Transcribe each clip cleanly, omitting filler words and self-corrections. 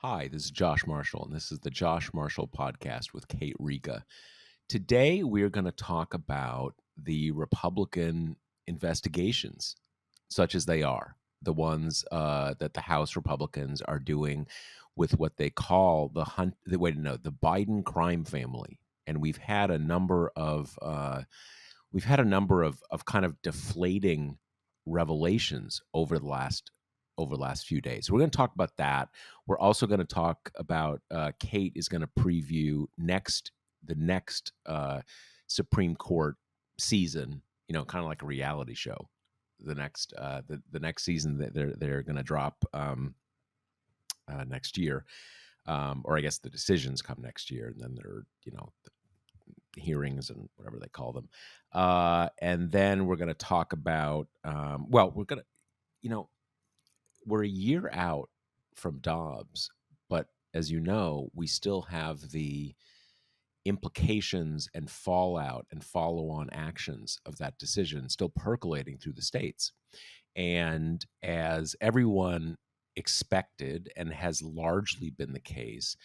Hi, this is Josh Marshall, and this is the Josh Marshall Podcast with Kate Riga. Today, we're going to talk about the Republican investigations, such as they are, the ones that the House Republicans are doing with what they call the Biden crime family. And we've had a number of kind of deflating revelations over the last few days. We're going to talk about that. We're also going to talk about Kate is going to preview the next Supreme Court season. Kind of like a reality show. The next season that they're going to drop next year, or I guess the decisions come next year, and then the hearings and whatever they call them. And then we're going to talk about, you know, we're a year out from Dobbs, but as you know, we still have the implications and fallout and follow on actions of that decision still percolating through the states. And as everyone expected, and has largely been the case,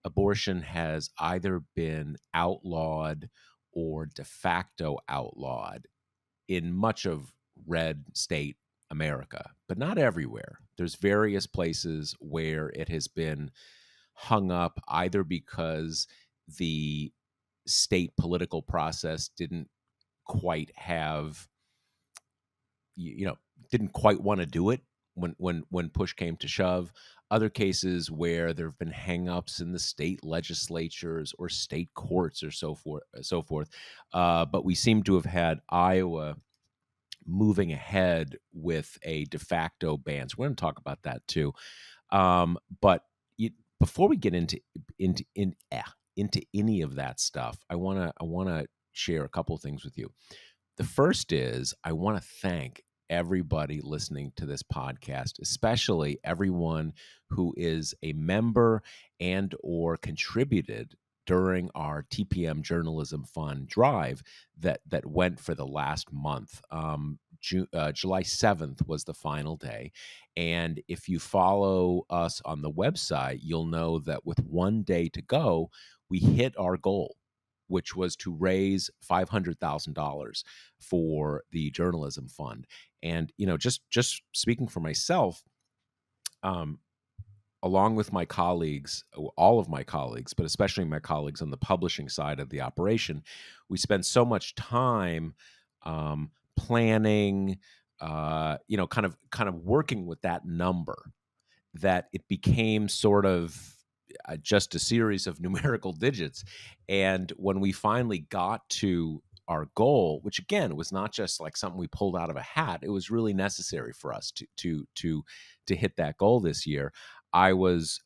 abortion has either been outlawed or de facto outlawed in much of red state America, but not everywhere. There's various places where it has been hung up either because the state political process didn't quite have you know didn't quite want to do it when push came to shove. Other cases where there have been hangups in the state legislatures or state courts or so forth. But we seem to have had Iowa moving ahead with a de facto ban. So we're going to talk about that too. But before we get into any of that stuff, I want to share a couple of things with you. The first is I want to thank everybody listening to this podcast, especially everyone who is a member and or contributed during our TPM Journalism Fund drive that went for the last month. July 7th was the final day. And if you follow us on the website, you'll know that with one day to go, we hit our goal, which was to raise $500,000 for the journalism fund. And just speaking for myself, um, along with my colleagues, all of my colleagues, but especially my colleagues on the publishing side of the operation, we spend so much time planning, kind of working with that number, that it became sort of just a series of numerical digits. And when we finally got to our goal, which again was not just like something we pulled out of a hat, it was really necessary for us to hit that goal this year. I was,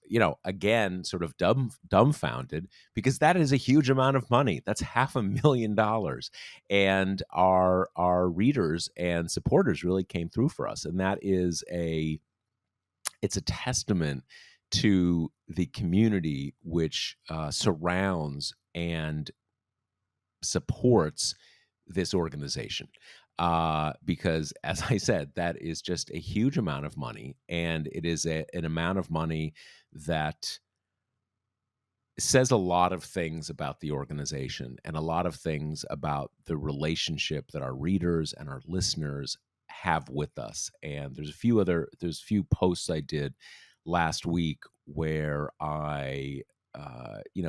again, sort of dumbfounded, because that is a huge amount of money. That's $500,000, and our readers and supporters really came through for us, and it's a testament to the community which surrounds and supports this organization. Because, as I said, that is just a huge amount of money, and it is an amount of money that says a lot of things about the organization and a lot of things about the relationship that our readers and our listeners have with us. And there's a few posts I did last week where I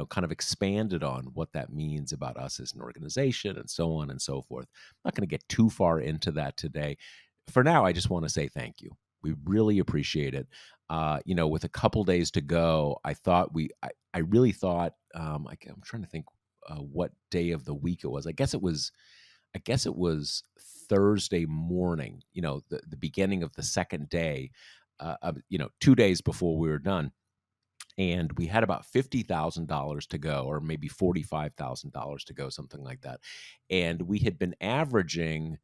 kind of expanded on what that means about us as an organization, and so on and so forth. I'm not going to get too far into that today. For now, I just want to say thank you. We really appreciate it. With a couple days to go, I really thought, I'm trying to think what day of the week it was. I guess it was Thursday morning. The beginning of the second day. 2 days before we were done, and we had about $50,000 to go, or maybe $45,000 to go, something like that. And we had been averaging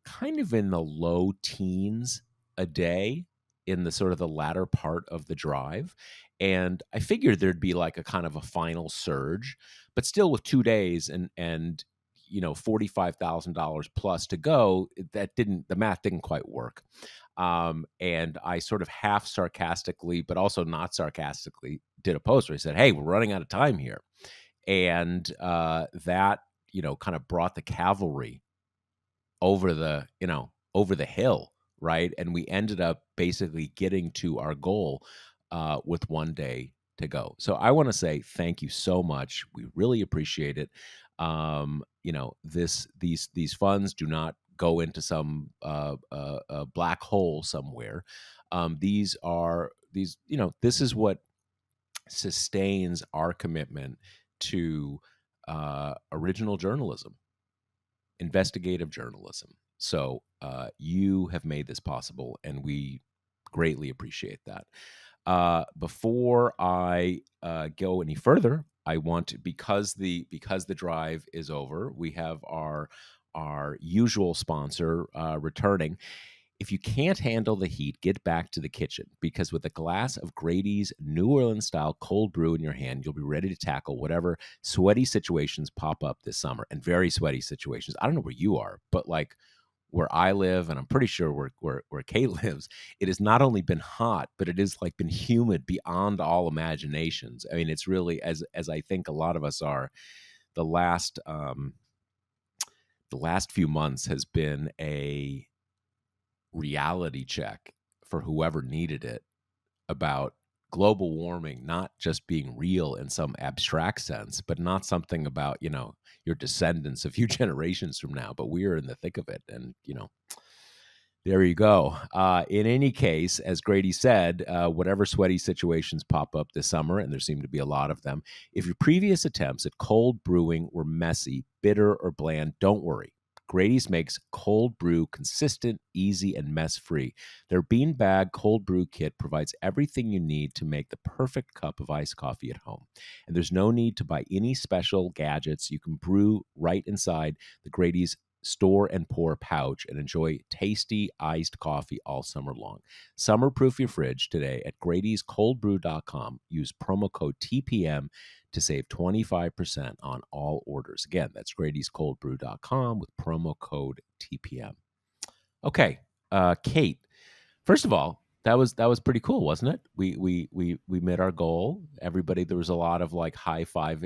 kind of in the low teens a day in the sort of the latter part of the drive. And I figured there'd be like a kind of a final surge, but still with 2 days and $45,000 plus to go, the math didn't quite work. And I sort of half sarcastically, but also not sarcastically, did a post where I said, "Hey, we're running out of time here," and that kind of brought the cavalry over the hill, right? And we ended up basically getting to our goal with 1 day to go. So I want to say thank you so much. We really appreciate it. These funds do not go into some black hole somewhere. This is what sustains our commitment to original journalism, investigative journalism. So you have made this possible, and we greatly appreciate that. Before I go any further, I want to, because the drive is over, we have our usual sponsor returning. If you can't handle the heat, get back to the kitchen, because with a glass of Grady's New Orleans style cold brew in your hand, you'll be ready to tackle whatever sweaty situations pop up this summer, and very sweaty situations. I don't know where you are, but like where I live, and I'm pretty sure where Kate lives, it has not only been hot, but it has like been humid beyond all imaginations. I mean, it's really, as I think a lot of us are, the last few months has been a reality check for whoever needed it about global warming not just being real in some abstract sense, but not something about, your descendants a few generations from now, but we're in the thick of it. And, there you go. In any case, as Grady said, whatever sweaty situations pop up this summer, and there seem to be a lot of them, if your previous attempts at cold brewing were messy, bitter, or bland, don't worry. Grady's makes cold brew consistent, easy, and mess-free. Their beanbag cold brew kit provides everything you need to make the perfect cup of iced coffee at home. And there's no need to buy any special gadgets. You can brew right inside the Grady's store and pour pouch and enjoy tasty iced coffee all summer long. Summer-proof your fridge today at Grady'sColdBrew.com. Use promo code TPM to save 25% on all orders. Again, that's Grady'sColdBrew.com with promo code TPM. Okay, Kate. First of all, that was pretty cool, wasn't it? We met our goal. Everybody, there was a lot of like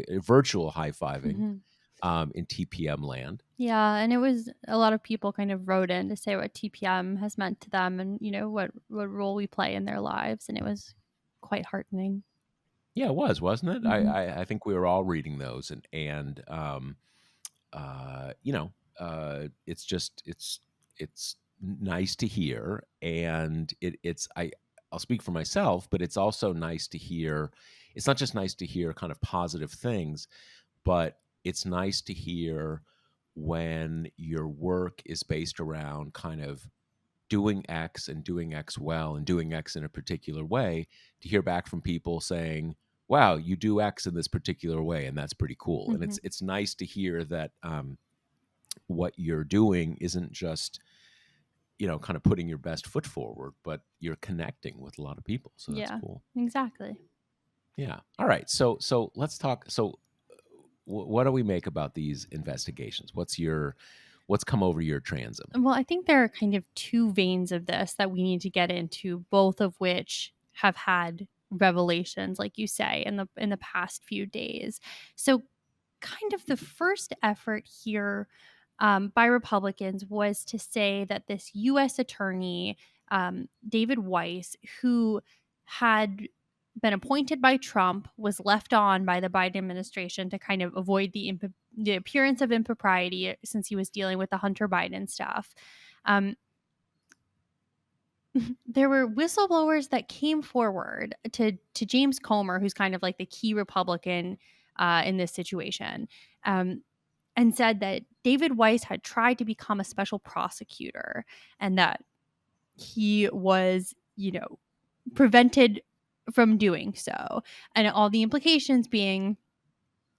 virtual high fiving. hmm In TPM land. Yeah, and it was a lot of people kind of wrote in to say what TPM has meant to them, and what role we play in their lives, and it was quite heartening. Yeah, it was, wasn't it? I, hmm I I think we were all reading those, and it's just it's nice to hear, and I'll speak for myself, but it's also nice to hear. It's not just nice to hear kind of positive things, but it's nice to hear when your work is based around kind of doing X and doing X well and doing X in a particular way, to hear back from people saying, "Wow, you do X in this particular way, and that's pretty cool." And hmm it's nice to hear that what you're doing isn't just kind of putting your best foot forward, but you're connecting with a lot of people. So that's Yeah, cool. exactly. Yeah. All right. So let's talk. So what do we make about these investigations? What's come over your transom? Well, I think there are kind of two veins of this that we need to get into, both of which have had revelations, like you say, in the past few days. So, kind of the first effort here by Republicans was to say that this U.S. attorney, David Weiss, who had been appointed by Trump, was left on by the Biden administration to kind of avoid the appearance of impropriety since he was dealing with the Hunter Biden stuff. Um, there were whistleblowers that came forward to James Comer, who's kind of like the key Republican in this situation, um, and said that David Weiss had tried to become a special prosecutor and that he was, prevented from doing so. And all the implications being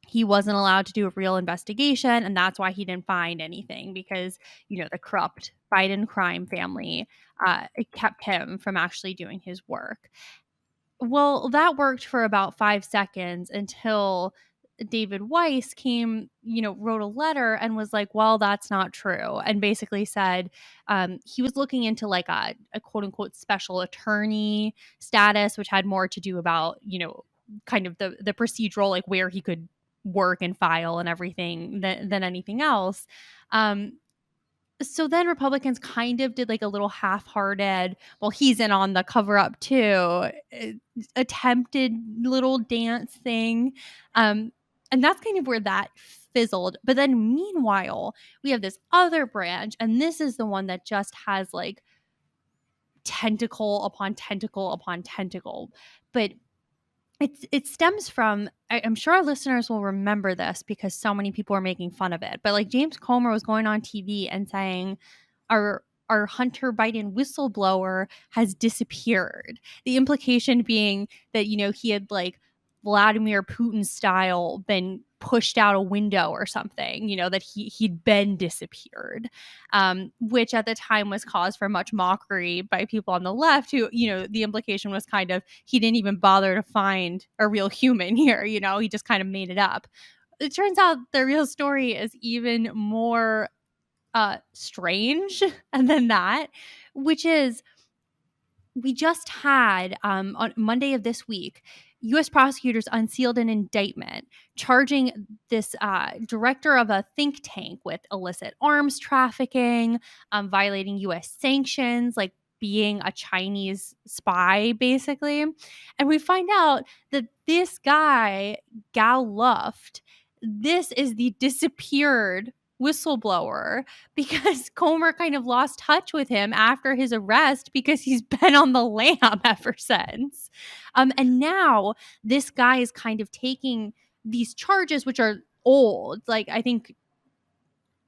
he wasn't allowed to do a real investigation, and that's why he didn't find anything because the corrupt Biden crime family it kept him from actually doing his work. Well, that worked for about 5 seconds until David Weiss came, wrote a letter and was like, well, that's not true. And basically said he was looking into like a quote unquote special attorney status, which had more to do about, kind of the procedural, like where he could work and file and everything than anything else. So then Republicans kind of did like a little half-hearted, well, he's in on the cover up too, attempted little dance thing. And that's kind of where that fizzled. But then meanwhile, we have this other branch, and this is the one that just has like tentacle upon tentacle upon tentacle. But it stems from, I'm sure our listeners will remember this because so many people are making fun of it. But like James Comer was going on TV and saying our Hunter Biden whistleblower has disappeared. The implication being that, he had like Vladimir Putin style been pushed out a window or something, that he'd been disappeared, which at the time was cause for much mockery by people on the left who, the implication was kind of he didn't even bother to find a real human here, he just kind of made it up. It turns out the real story is even more strange than that, which is we just had on Monday of this week, U.S. prosecutors unsealed an indictment charging this director of a think tank with illicit arms trafficking, violating U.S. sanctions, like being a Chinese spy, basically. And we find out that this guy, Gal Luft, this is the disappeared whistleblower because Comer kind of lost touch with him after his arrest because he's been on the lam ever since. And now this guy is kind of taking these charges, which are old. Like, I think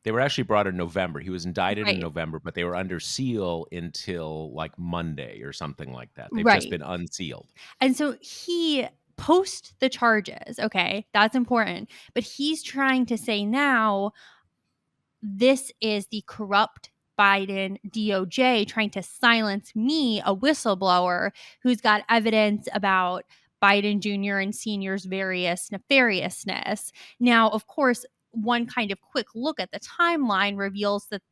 they were actually brought in November. He was indicted in right, November, but they were under seal until like Monday or something like that. They've just right. been unsealed. And so he post the charges. Okay, that's important. But he's trying to say now this is the corrupt Biden DOJ trying to silence me, a whistleblower who's got evidence about Biden Jr. and Sr.'s various nefariousness. Now, of course, one kind of quick look at the timeline reveals that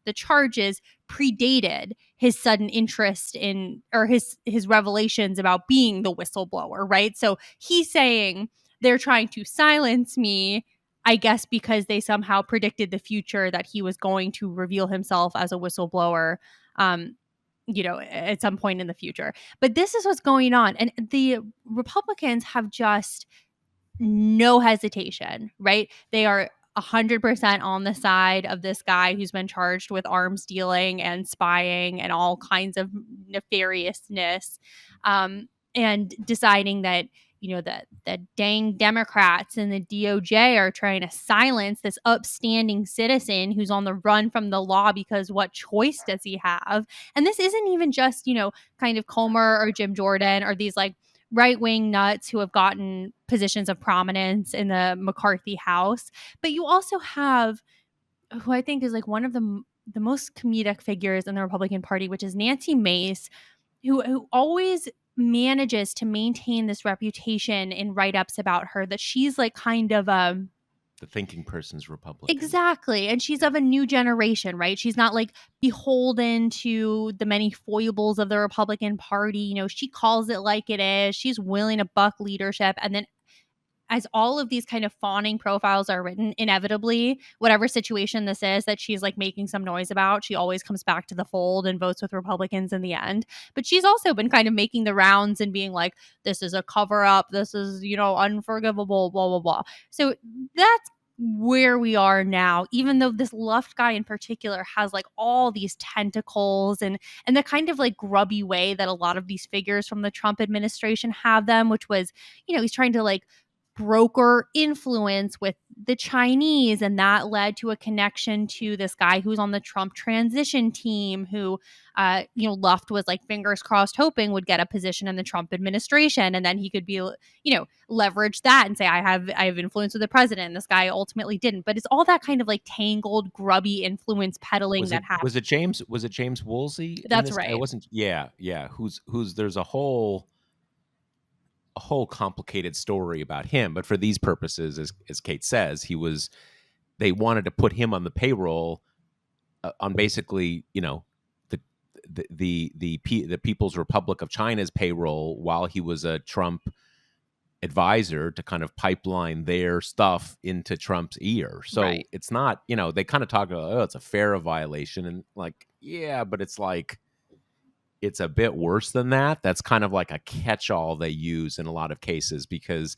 the charges predated his sudden interest in, or his revelations about being the whistleblower, right? So he's saying they're trying to silence me, I guess because they somehow predicted the future that he was going to reveal himself as a whistleblower, at some point in the future. But this is what's going on. And the Republicans have just no hesitation, right? They are 100% on the side of this guy who's been charged with arms dealing and spying and all kinds of nefariousness, and deciding that the dang Democrats and the DOJ are trying to silence this upstanding citizen who's on the run from the law because what choice does he have? And this isn't even just, kind of Comer or Jim Jordan or these like right-wing nuts who have gotten positions of prominence in the McCarthy House, but you also have who I think is like one of the most comedic figures in the Republican Party, which is Nancy Mace, who always manages to maintain this reputation in write-ups about her that she's like kind of The thinking person's Republican. exactly. And she's of a new generation, right? She's not like beholden to the many foibles of the Republican Party. She calls it like it is. She's willing to buck leadership. And then as all of these kind of fawning profiles are written, inevitably, whatever situation this is that she's like making some noise about, she always comes back to the fold and votes with Republicans in the end. But she's also been kind of making the rounds and being like, this is a cover up. This is, unforgivable, blah, blah, blah. So that's where we are now, even though this Luft guy in particular has like all these tentacles and the kind of like grubby way that a lot of these figures from the Trump administration have them, which was, he's trying to like broker influence with the Chinese, and that led to a connection to this guy who's on the Trump transition team who Luft was like fingers crossed hoping would get a position in the Trump administration, and then he could be leverage that and say I have influence with the president. This guy ultimately didn't, but it's all that kind of like tangled grubby influence peddling that happened. Was it James Woolsey? That's right. It wasn't. Yeah. Who's there's a whole a whole complicated story about him. But for these purposes, as Kate says, they wanted to put him on the payroll on basically, the the People's Republic of China's payroll while he was a Trump advisor to kind of pipeline their stuff into Trump's ear. So Right. it's not, they kind of talk about, oh, it's a FARA violation. And like, yeah, but it's like, it's a bit worse than that. That's kind of like a catch-all they use in a lot of cases, because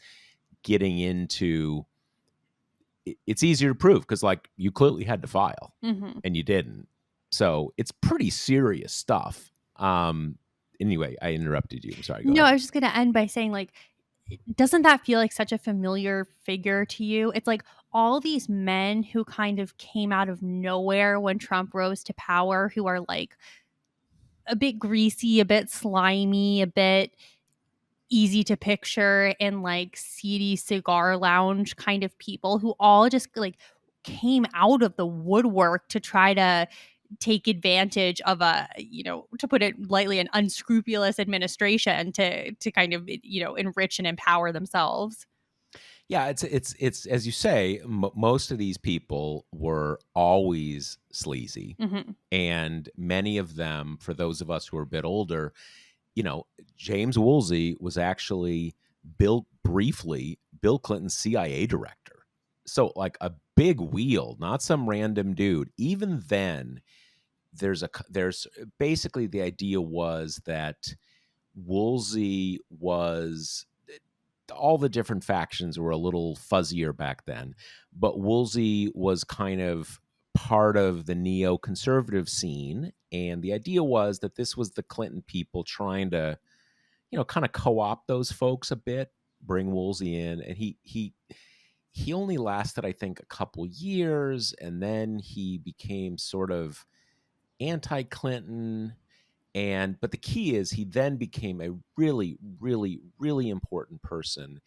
getting into it's easier to prove because like you clearly had to file Mm-hmm. and you didn't. So it's pretty serious stuff. Anyway, I interrupted you. I'm sorry. Go No, ahead. I was just gonna end by saying, like, doesn't that feel like such a familiar figure to you? It's like all these men who kind of came out of nowhere when Trump rose to power, who are like a bit greasy, a bit slimy, a bit easy to picture in like seedy cigar lounge kind of people who all just like came out of the woodwork to try to take advantage of a, to put it lightly, an unscrupulous administration to kind of, enrich and empower themselves. Yeah, it's as you say, most of these people were always sleazy, Hmm. and many of them, for those of us who are a bit older, James Woolsey was actually briefly Bill Clinton's CIA director. So like a big wheel, not some random dude. Even then, there's basically the idea was that Woolsey was all the different factions were a little fuzzier back then, but Woolsey was kind of part of the neoconservative scene, and the idea was that this was the Clinton people trying to, kind of co-opt those folks a bit, bring Woolsey in, and he only lasted, I think, a couple years, and then he became sort of anti-Clinton. But the key is he then became a really, really, really important person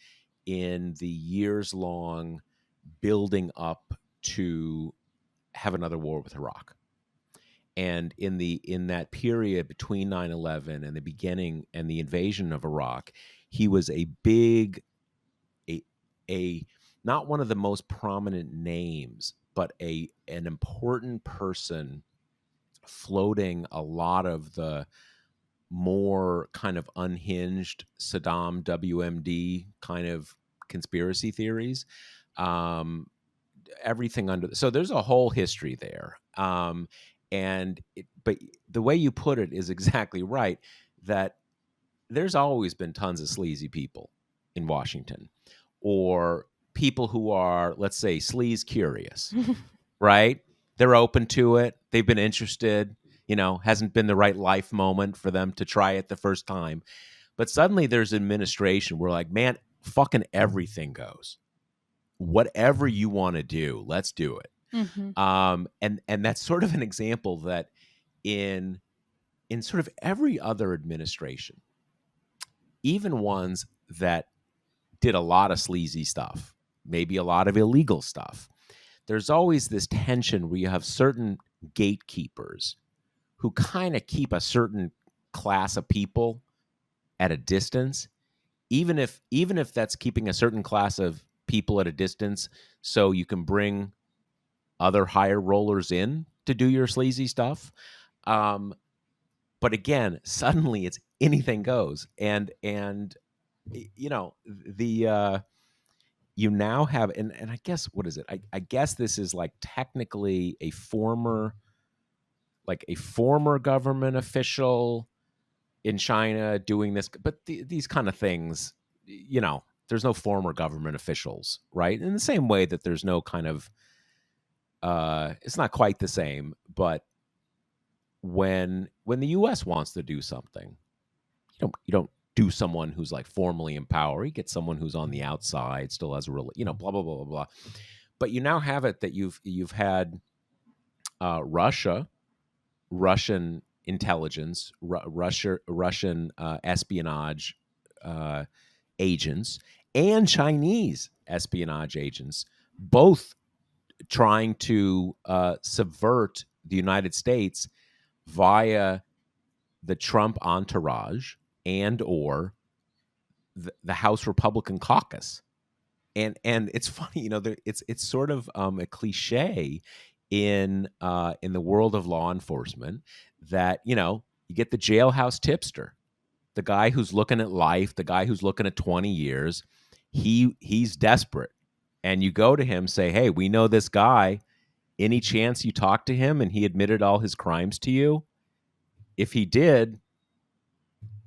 in the years long building up to have another war with Iraq. And in that period between 9/11 and the beginning and the invasion of Iraq, he was a big a not one of the most prominent names, but an important person floating a lot of the more kind of unhinged Saddam WMD kind of conspiracy theories. Um, Everything so there's a whole history there. But the way you put it is exactly right, that there's always been tons of sleazy people in Washington, or people who are, let's say, sleaze curious, right? They're open to it. They've been interested. Hasn't been the right life moment for them to try it the first time. But suddenly there's administration where like, man, fucking everything goes. Whatever you want to do, let's do it. Hmm. And that's sort of an example that in sort of every other administration, even ones that did a lot of sleazy stuff, maybe a lot of illegal stuff, there's always this tension where you have certain gatekeepers who kind of keep a certain class of people at a distance, even if that's keeping a certain class of people at a distance so you can bring other higher rollers in to do your sleazy stuff. But again, suddenly it's anything goes, and the you now have, and I guess, what is it? I guess this is like technically a former government official in China doing this, but these kind of things, there's no former government officials, right? In the same way that there's no kind of, it's not quite the same, but when the U.S. wants to do something, you don't do someone who's like formally in power. You get someone who's on the outside, still has a real, blah blah blah blah blah. But you now have it that you've had Russian intelligence, Russian espionage agents, and Chinese espionage agents, both trying to subvert the United States via the Trump entourage and or the House Republican caucus. And it's funny, it's sort of a cliche in the world of law enforcement that you get the jailhouse tipster, the guy who's looking at life, the guy who's looking at 20 years. He's desperate, and you go to him, say, "Hey, we know this guy. Any chance you talk to him and he admitted all his crimes to you? If he did,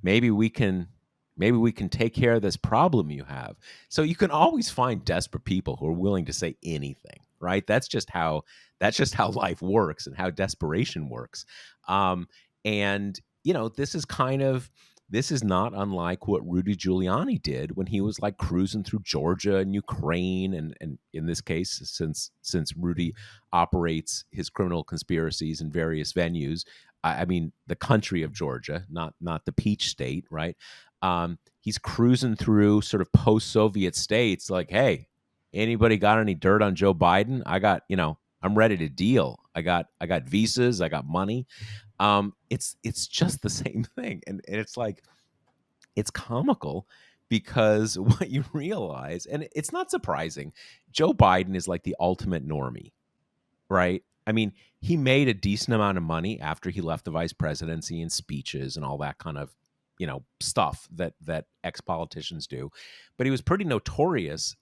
maybe we can take care of this problem you have." So you can always find desperate people who are willing to say anything, right? That's just how life works and how desperation works. And this is not unlike what Rudy Giuliani did when he was like cruising through Georgia and Ukraine, and in this case, since Rudy operates his criminal conspiracies in various venues, I mean, the country of Georgia, not the Peach State, right? He's cruising through sort of post-Soviet states, like, "Hey, anybody got any dirt on Joe Biden? I'm ready to deal. I got visas, I got money." It's just the same thing, and it's like it's comical because what you realize, and it's not surprising, Joe Biden is like the ultimate normie, right? I mean, he made a decent amount of money after he left the vice presidency and speeches and all that kind of, stuff that ex-politicians do. But he was pretty notorious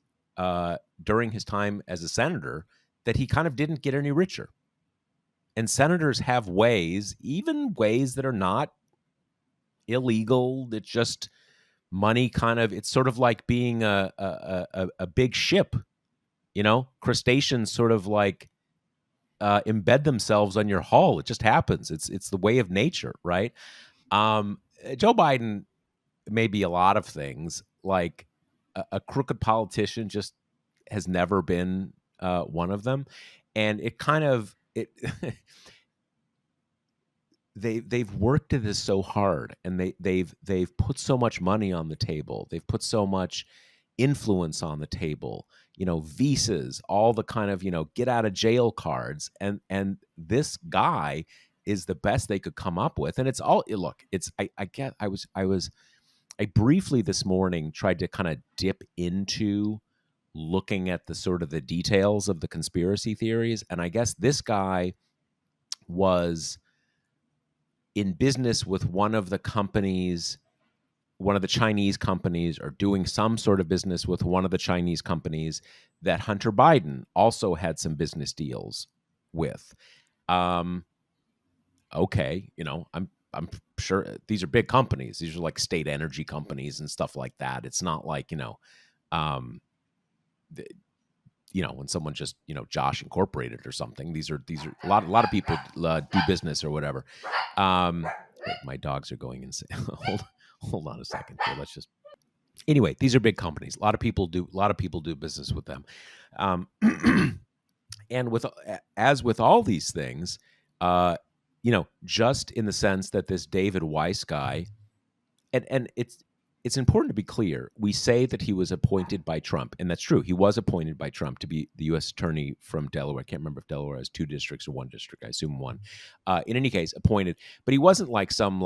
during his time as a senator that he kind of didn't get any richer. And senators have ways, even ways that are not illegal, that just money it's sort of like being a big ship, crustaceans sort of like embed themselves on your hull. It just happens. It's the way of nature, right? Joe Biden may be a lot of things. Like a crooked politician just has never been one of them, and they've worked at this so hard, and they've put so much money on the table. They've put so much influence on the table, visas, all the kind of, get out of jail cards. And this guy is the best they could come up with. And it's all, look, it's, I briefly this morning tried to kind of dip into looking at the sort of the details of the conspiracy theories. And I guess this guy was in business with one of the Chinese companies, or doing some sort of business with one of the Chinese companies that Hunter Biden also had some business deals with. Okay, I'm sure these are big companies. These are like state energy companies and stuff like that. It's not like, when someone just, Josh Incorporated or something. These are a lot of people do business or whatever. My dogs are going insane. Hold on a second here. Anyway, these are big companies. A lot of people do business with them. And as with all these things, just in the sense that this David Weiss guy, and it's important to be clear. We say that he was appointed by Trump, and that's true. He was appointed by Trump to be the U.S. attorney from Delaware. I can't remember if Delaware has 2 districts or 1 district. I assume 1. In any case, appointed, but he wasn't like some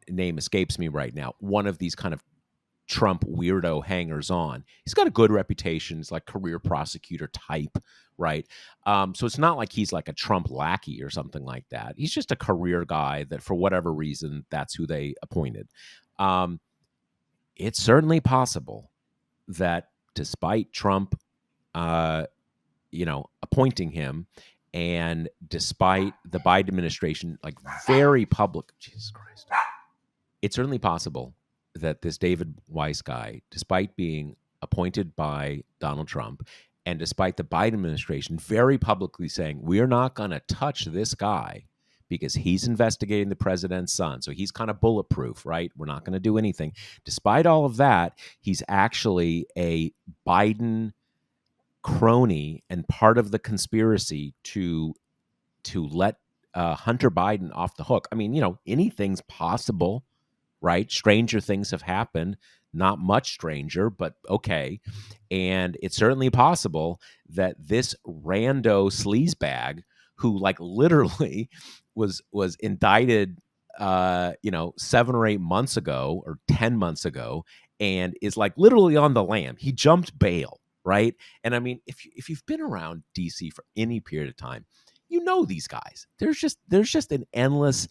name escapes me right now, one of these kind of Trump weirdo hangers on. He's got a good reputation. He's like career prosecutor type, right? So it's not like he's like a Trump lackey or something like that. He's just a career guy that for whatever reason, that's who they appointed. It's certainly possible that despite Trump, appointing him, and despite the Biden administration, like very public, Jesus Christ, it's certainly possible that this David Weiss guy, despite being appointed by Donald Trump, and despite the Biden administration very publicly saying, we're not going to touch this guy because he's investigating the president's son, so he's kind of bulletproof, right? We're not going to do anything. Despite all of that, he's actually a Biden crony and part of the conspiracy to let Hunter Biden off the hook. I mean, anything's possible, right? Stranger things have happened. Not much stranger, but okay. And it's certainly possible that this rando sleazebag, who like literally was indicted 7 or 8 months ago or 10 months ago, and is like literally on the lam. He jumped bail, right? And I mean, if you've been around DC for any period of time, you know these guys. There's just an endless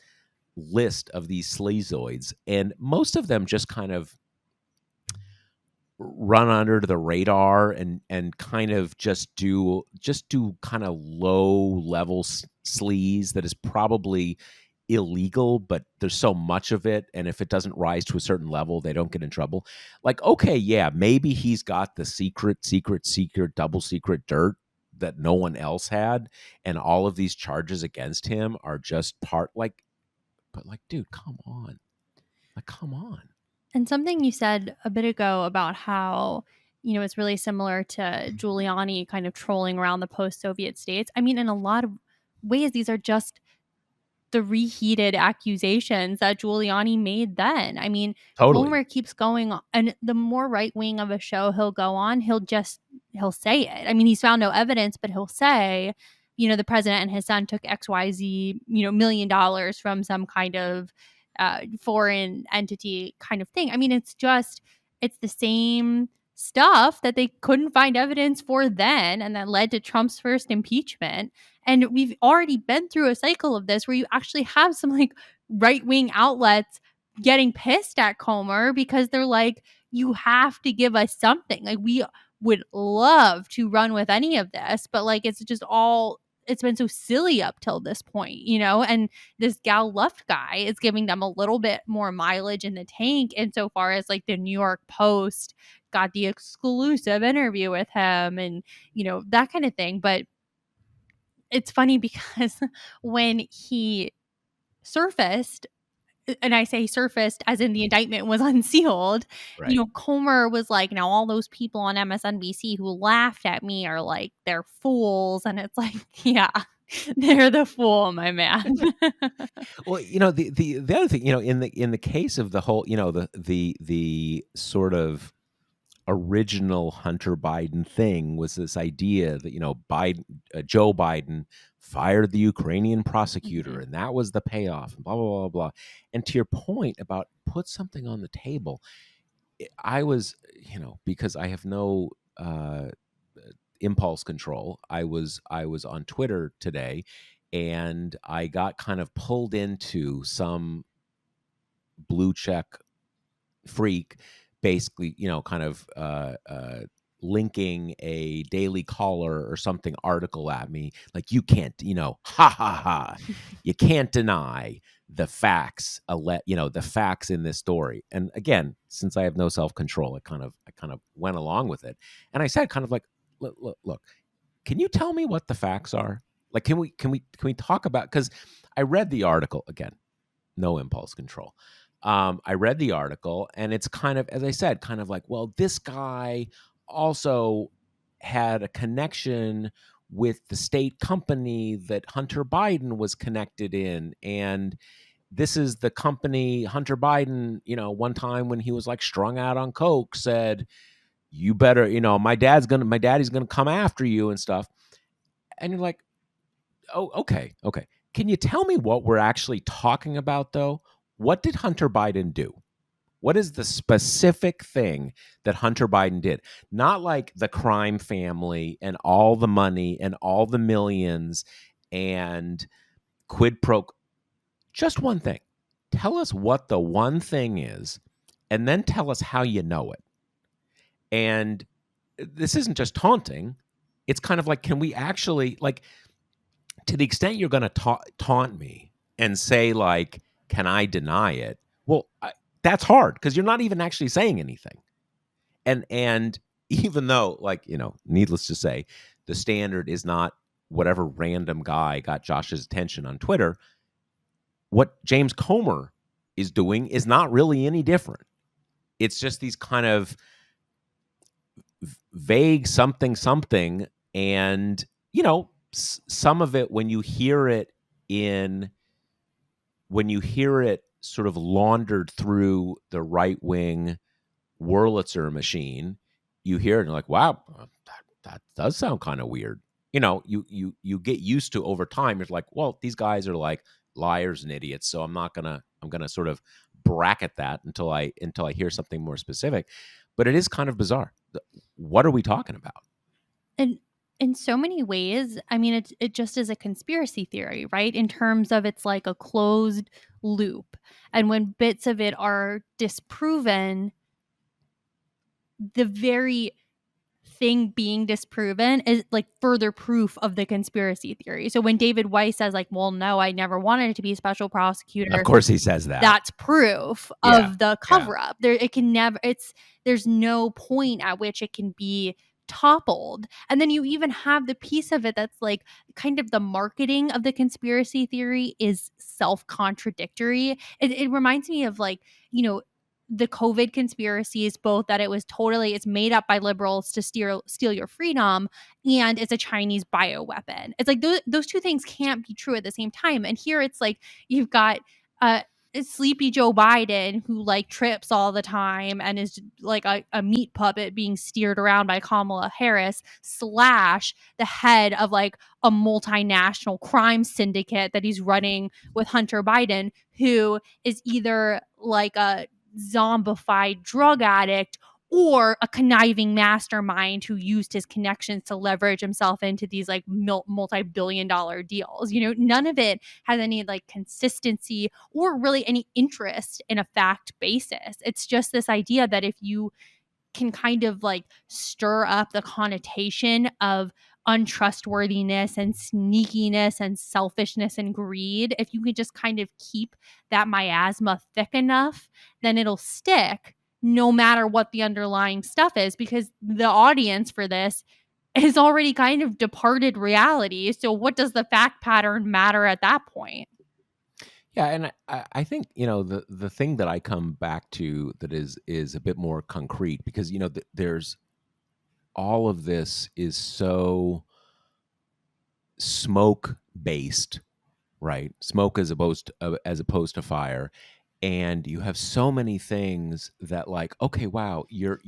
list of these sleazoids, and most of them just kind of run under the radar and kind of just do kind of low level sleaze that is probably illegal, but there's so much of it, and if it doesn't rise to a certain level, they don't get in trouble. Like, okay, yeah, maybe he's got the secret double secret dirt that no one else had, and all of these charges against him are just part, like, but like, dude, come on. Like, come on. And something you said a bit ago about how, it's really similar to Giuliani kind of trolling around the post Soviet states. I mean, in a lot of ways, these are just the reheated accusations that Giuliani made then. I mean, Totally. Comer keeps going on, and the more right wing of a show he'll go on, he'll say it. I mean, he's found no evidence, but he'll say, the president and his son took XYZ, $1 million from some kind of foreign entity kind of thing. I mean, it's the same stuff that they couldn't find evidence for then, and that led to Trump's first impeachment. And we've already been through a cycle of this where you actually have some like right wing outlets getting pissed at Comer because they're like, you have to give us something. Like, we would love to run with any of this, but like, it's been so silly up till this point, and this Gal Luft guy is giving them a little bit more mileage in the tank insofar as like the New York Post got the exclusive interview with him and, that kind of thing. But it's funny because when he surfaced, and I say surfaced as in the indictment was unsealed, Right. Comer was like, now all those people on MSNBC who laughed at me are like, they're fools. And it's like, yeah, they're the fool, my man. Well, the other thing, in the case of the whole, the sort of original Hunter Biden thing was this idea that, Joe Biden fired the Ukrainian prosecutor, Mhm. and that was the payoff, and blah blah blah blah. And to your point about put something on the table, I was, because I have no impulse control. I was on Twitter today, and I got kind of pulled into some blue check freak, basically, kind of linking a Daily Caller or something article at me, like, you can't, ha ha ha, you can't deny the facts, the facts in this story. And again, since I have no self control, I kind of went along with it, and I said, kind of like, look, can you tell me what the facts are? Like, can we talk about, because I read the article again, no impulse control. I read the article, and it's kind of, as I said, kind of like, well, this guy also had a connection with the state company that Hunter Biden was connected in. And this is the company Hunter Biden, one time when he was like strung out on coke, said, you better, my daddy's gonna come after you and stuff. And you're like, oh, okay. Can you tell me what we're actually talking about, though? What did Hunter Biden do? What is the specific thing that Hunter Biden did? Not like the crime family and all the money and all the millions and quid pro. Just one thing. Tell us what the one thing is, and then tell us how you know it. And this isn't just taunting. It's kind of like, can we actually, like, to the extent you're going to taunt me and say, like, can I deny it? Well, that's hard because you're not even actually saying anything. And even though, like, needless to say, the standard is not whatever random guy got Josh's attention on Twitter, what James Comer is doing is not really any different. It's just these kind of vague something. And, some of it, when you hear it sort of laundered through the right wing Wurlitzer machine, you hear it and you're like, wow, that does sound kind of weird. You get used to over time. You're like, well, these guys are like liars and idiots, so I'm not gonna I'm gonna sort of bracket that until I hear something more specific. But it is kind of bizarre. What are we talking about? And in so many ways, I mean, it just is a conspiracy theory, right? In terms of it's like a closed loop. And when bits of it are disproven, the very thing being disproven is like further proof of the conspiracy theory. So when David Weiss says like, well, no, I never wanted it to be a special Of prosecutor, course, he says that. that's proof Yeah, of the yeah. cover up. There, it can never, there's no point at which it can be toppled. And then you even have the piece of it that's like kind of the marketing of the conspiracy theory is self contradictory. It reminds me of like, you know, the COVID conspiracies, both that it was totally, it's made up by liberals to steal your freedom, and it's a Chinese bioweapon. It's like those two things can't be true at the same time. And here it's like you've got uh sleepy Joe Biden who like trips all the time and is like a meat puppet being steered around by Kamala Harris slash the head of like a multinational crime syndicate that he's running with Hunter Biden, who is either like a zombified drug addict or a conniving mastermind who used his connections to leverage himself into these like multi-billion-dollar deals. You know, none of it has any like consistency or really any interest in a fact basis. It's just this idea that if you can kind of like stir up the connotation of untrustworthiness and sneakiness and selfishness and greed, if you can just kind of keep that miasma thick enough, then it'll stick no matter what the underlying stuff is, because the audience for this is already kind of departed reality. So what does the fact pattern matter at that point? Yeah, and I think the thing that I come back to that is a bit more concrete, because there's all of this is so smoke based, right? Smoke as opposed to fire, and you have so many things that like, okay, wow, your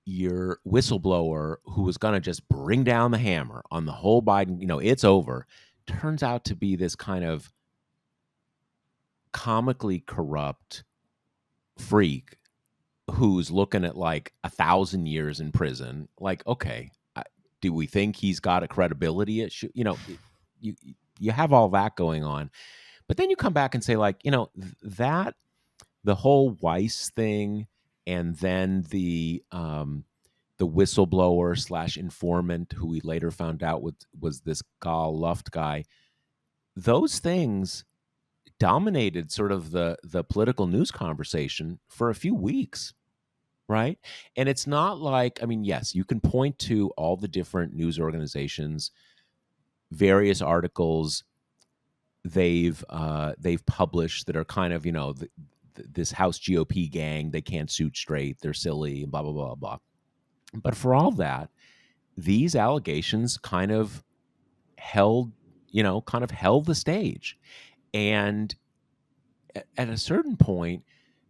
whistleblower who was going to just bring down the hammer on the whole Biden, it's over, turns out to be this kind of comically corrupt freak who's looking at like 1,000 years in prison. Like, okay, do we think he's got a credibility? You you have all that going on, but then you come back and say like, that the whole Weiss thing, and then the whistleblower slash informant who we later found out was this Gal Luft guy. Those things dominated sort of the political news conversation for a few weeks, right? And it's not like, I mean, yes, you can point to all the different news organizations, various articles they've published that are kind of, this House GOP gang, they can't shoot straight, they're silly, and blah blah blah blah. But for all that, these allegations kind of held the stage. And at a certain point,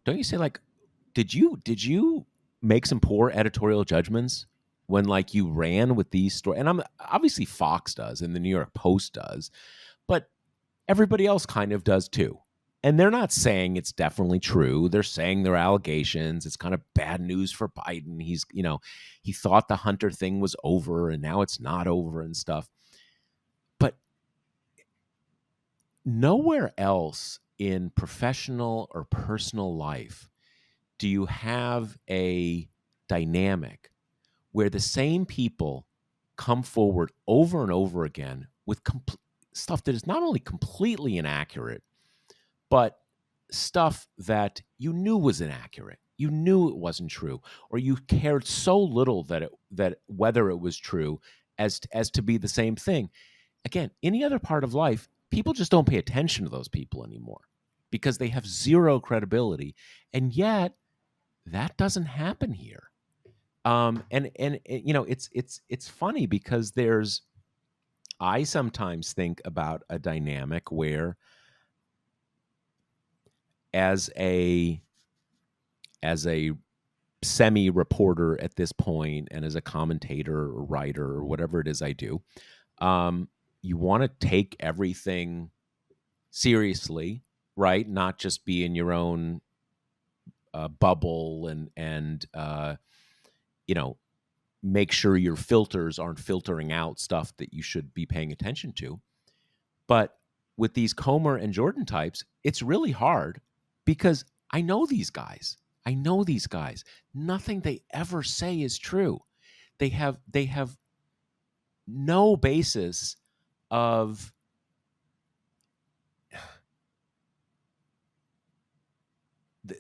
don't you say like, did you make some poor editorial judgments when like you ran with these stories? And I'm obviously Fox does and the New York Post does, but everybody else kind of does too. And they're not saying it's definitely true. They're saying they're allegations. It's kind of bad news for Biden. He thought the Hunter thing was over and now it's not over and stuff. But nowhere else in professional or personal life do you have a dynamic where the same people come forward over and over again with stuff that is not only completely inaccurate, but stuff that you knew was inaccurate, you knew it wasn't true, or you cared so little that whether it was true as to be the same thing. Again, any other part of life, people just don't pay attention to those people anymore because they have zero credibility, and yet that doesn't happen here. And it's funny because I sometimes think about a dynamic where as a semi reporter at this point, and as a commentator or writer or whatever it is I do, you want to take everything seriously, right? Not just be in your own bubble and you know, make sure your filters aren't filtering out stuff that you should be paying attention to. But with these Comer and Jordan types, it's really hard because I know these guys. I know these guys. Nothing they ever say is true. They have no basis of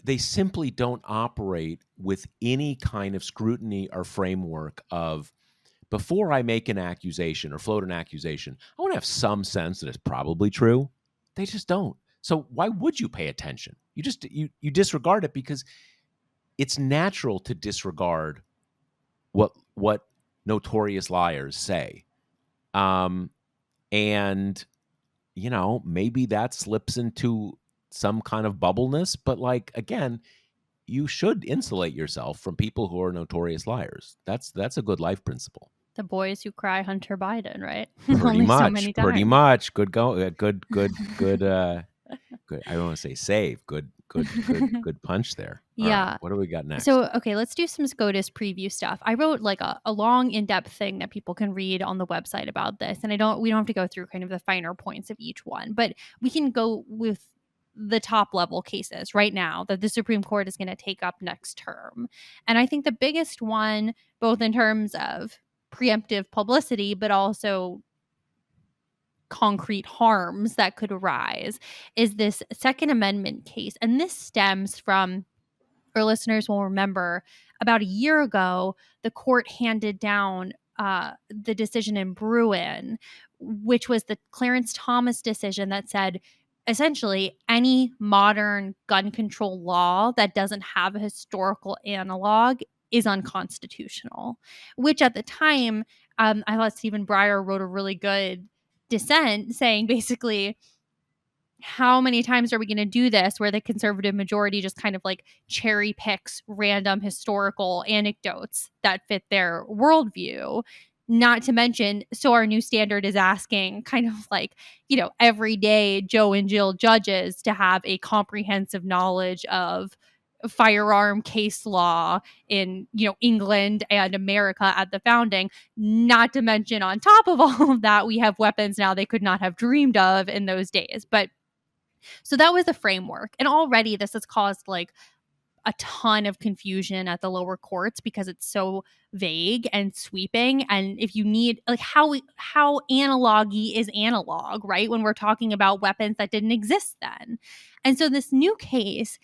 they simply don't operate with any kind of scrutiny or framework of before I make an accusation or float an accusation, I want to have some sense that it's probably true. They just don't. So why would you pay attention? You disregard it because it's natural to disregard what notorious liars say. And maybe that slips into some kind of bubbleness, but like again, you should insulate yourself from people who are notorious liars. That's a good life principle. The boys who cry Hunter Biden, right? Pretty Only so much, many pretty times. much. Good go, good. I don't want to say save. Good punch there. All right, Yeah. what do we got next? So, okay, let's do some SCOTUS preview stuff. I wrote like a long, in-depth thing that people can read on the website about this, and we don't have to go through kind of the finer points of each one, but we can go with the top level cases right now that the Supreme Court is going to take up next term. And I think the biggest one, both in terms of preemptive publicity, but also concrete harms that could arise, is this Second Amendment case. And this stems from, our listeners will remember, about a year ago, the court handed down the decision in Bruin, which was the Clarence Thomas decision that said essentially any modern gun control law that doesn't have a historical analog is unconstitutional, which at the time, I thought Stephen Breyer wrote a really good dissent saying basically, how many times are we going to do this where the conservative majority just kind of like cherry picks random historical anecdotes that fit their worldview? Not to mention, so our new standard is asking kind of like, everyday Joe and Jill judges to have a comprehensive knowledge of firearm case law in England and America at the founding. Not to mention, on top of all of that, we have weapons now they could not have dreamed of in those days. But so that was the framework. And already this has caused like a ton of confusion at the lower courts because it's so vague and sweeping. And if you need like how analogy is analog, right? When we're talking about weapons that didn't exist then. And so this new case,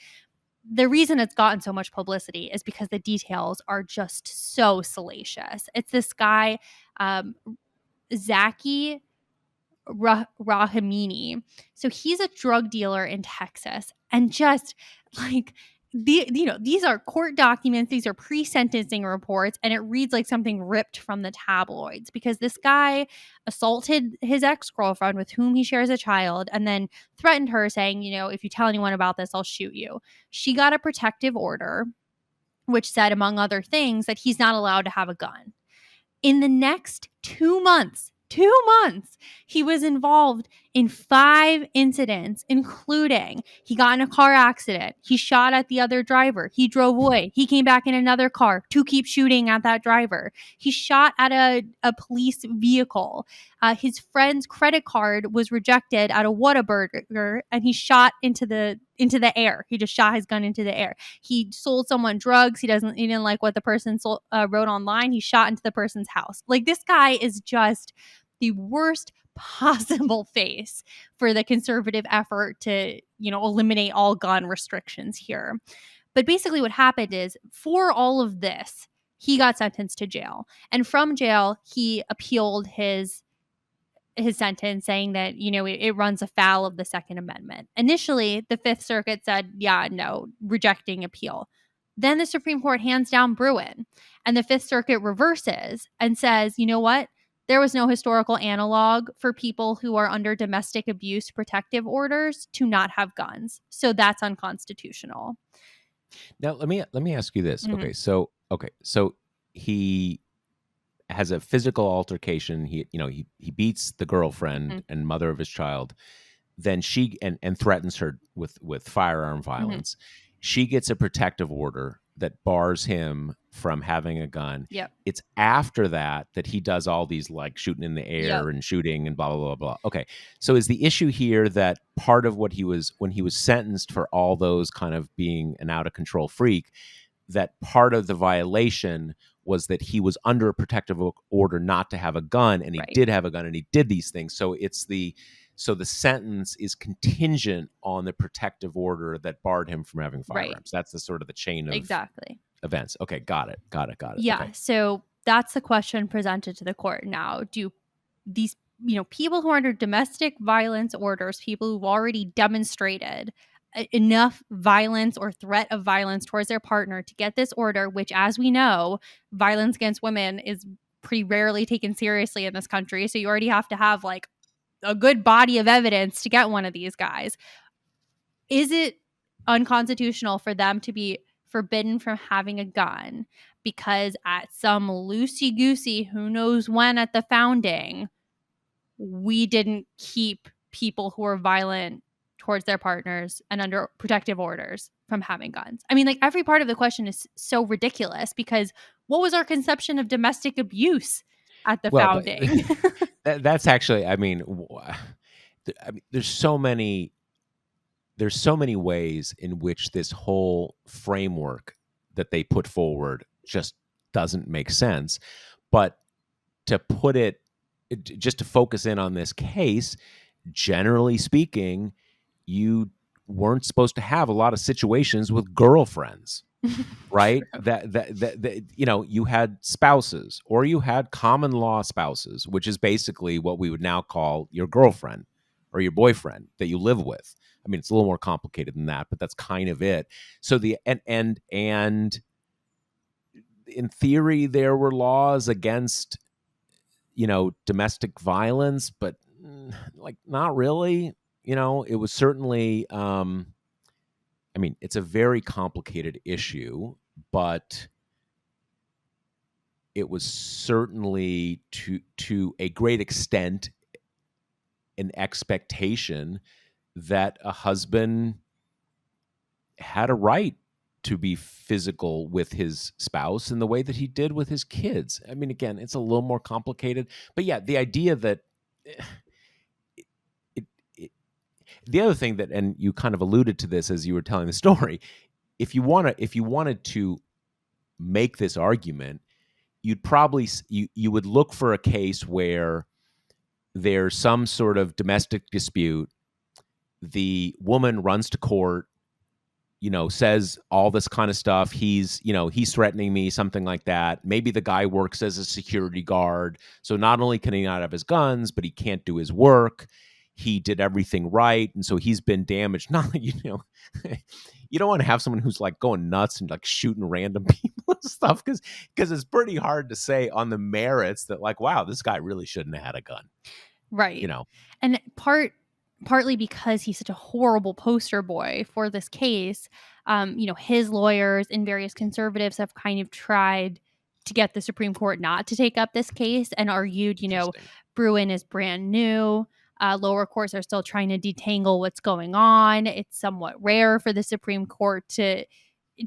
the reason it's gotten so much publicity is because the details are just so salacious. It's this guy, Zaki Rahimini. So he's a drug dealer in Texas, and just like these are court documents, these are pre-sentencing reports, and it reads like something ripped from the tabloids because this guy assaulted his ex-girlfriend with whom he shares a child and then threatened her saying, if you tell anyone about this, I'll shoot you. She got a protective order which said, among other things, that he's not allowed to have a gun. In the next 2 months, he was involved in 5 incidents, including he got in a car accident. He shot at the other driver. He drove away. He came back in another car to keep shooting at that driver. He shot at a police vehicle. His friend's credit card was rejected at a Whataburger, and he shot into the air. He just shot his gun into the air. He sold someone drugs. He didn't like what the person wrote online. He shot into the person's house. Like, this guy is just the worst possible face for the conservative effort to, eliminate all gun restrictions here. But basically what happened is, for all of this, he got sentenced to jail. And from jail, he appealed his sentence, saying that, it runs afoul of the Second Amendment. Initially, the Fifth Circuit said, yeah, no, rejecting appeal. Then the Supreme Court hands down Bruin, and the Fifth Circuit reverses and says, you know what? There was no historical analog for people who are under domestic abuse protective orders to not have guns. So that's unconstitutional. Now, let me ask you this. Mhm. So he has a physical altercation. He beats the girlfriend and mother of his child. then she and threatens her with firearm Hmm. violence. She gets a protective order that bars him from having a gun. Yep. It's after that that he does all these like shooting in the Yep. air and shooting and blah blah blah blah. Okay, so is the issue here that part of what he was when he was sentenced for all those kind of being an out of control freak, that part of the violation was that he was under a protective order not to have a gun, and he Right. did have a gun and he did these things. So the sentence is contingent on the protective order that barred him from having Right. firearms. That's the sort of the chain of Exactly. events. Okay, got it. Got it. Got it. Yeah. Okay. So that's the question presented to the court now. Do these, people who are under domestic violence orders, people who've already demonstrated enough violence or threat of violence towards their partner to get this order, which, as we know, violence against women is pretty rarely taken seriously in this country. So you already have to have like a good body of evidence to get one of these guys. Is it unconstitutional for them to be forbidden from having a gun because at some loosey goosey, who knows when at the founding, we didn't keep people who are violent towards their partners and under protective orders from having guns? I mean, like, every part of the question is so ridiculous because what was our conception of domestic abuse at the Well, but founding? that's actually, I mean, there's so many ways in which this whole framework that they put forward just doesn't make sense. But to put it, just to focus in on this case, generally speaking, you weren't supposed to have a lot of situations with girlfriends, right? True. That you had spouses or you had common law spouses, which is basically what we would now call your girlfriend or your boyfriend that you live with. I mean, it's a little more complicated than that, but that's kind of it. So and in theory, there were laws against domestic violence, but like not really. It was certainly. I mean, it's a very complicated issue, but it was certainly to a great extent an expectation that a husband had a right to be physical with his spouse in the way that he did with his kids. I mean, again, it's a little more complicated, but yeah, the idea that it, it, the other thing that, and you kind of alluded to this as you were telling the story, if you wanted to make this argument, you'd probably you would look for a case where there's some sort of domestic dispute, the woman runs to court, says all this kind of stuff. He's threatening me, something like that. Maybe the guy works as a security guard. So not only can he not have his guns, but he can't do his work. He did everything right. And so he's been damaged. Not like, you don't want to have someone who's like going nuts and like shooting random people and stuff because it's pretty hard to say on the merits that like, wow, this guy really shouldn't have had a gun. Right. And partly because he's such a horrible poster boy for this case, his lawyers and various conservatives have kind of tried to get the Supreme Court not to take up this case and argued, Bruen is brand new. Lower courts are still trying to detangle what's going on. It's somewhat rare for the Supreme Court to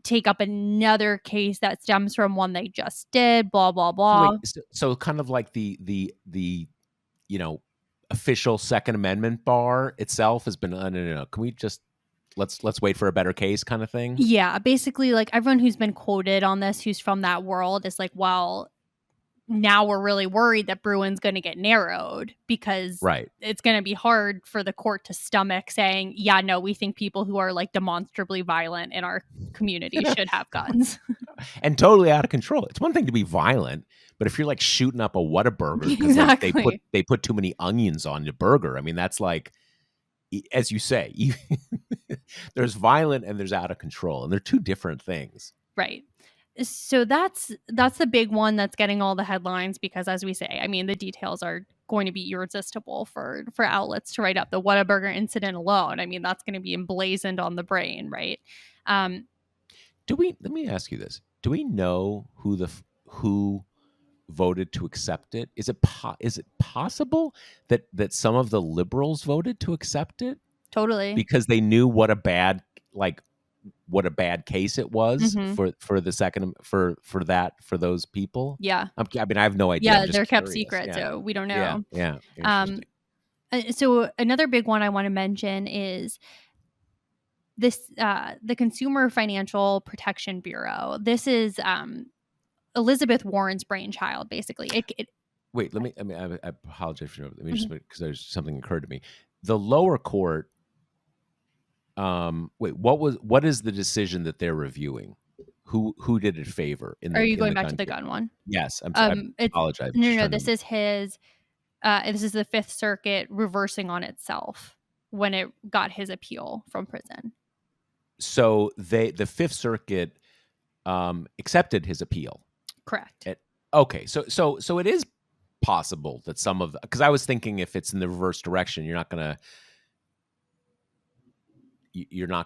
take up another case that stems from one they just did, blah, blah, So blah. wait, so kind of like the official Second Amendment bar itself has been no. Can we just let's wait for a better case kind of thing? Yeah, basically, like, everyone who's been quoted on this who's from that world is like, well, now we're really worried that Bruin's going to get narrowed because Right. it's going to be hard for the court to stomach saying, yeah, no, we think people who are like demonstrably violent in our community should have guns. And totally out of control. It's one thing to be violent, but if you're like shooting up a Whataburger because Exactly. they put too many onions on your burger, I mean that's like, as you say, there's violent and there's out of control, and they're two different things. Right. So that's the big one that's getting all the headlines because, as we say, I mean, the details are going to be irresistible for outlets to write up. The Whataburger incident alone, I mean, that's going to be emblazoned on the brain, right? Let me ask you this: do we know who voted to accept it. Is it possible that some of the liberals voted to accept it Totally. because they knew what a bad case it was Hmm. for the second for those people? Yeah. I mean, I have no idea. I'm Yeah, just they're kept curious. secret, Yeah, so we don't yeah, know. yeah. Um, Interesting. so another big one I want to mention is this the Consumer Financial Protection Bureau. This is Elizabeth Warren's brainchild, basically. Wait, let me. I mean, I apologize for. Let me just Mhm. because there's something occurred to me. The lower court. Wait, what is the decision that they're reviewing? Who did it favor Are you in going the back to gun the case? gun one? Yes, I It's apologize. I'm no, just no, no. trying This to. is his. This is the Fifth Circuit reversing on itself when it got his appeal from prison. So the Fifth Circuit accepted his appeal. Correct. Okay, so it is possible that some of because I was thinking if it's in the reverse direction, you're not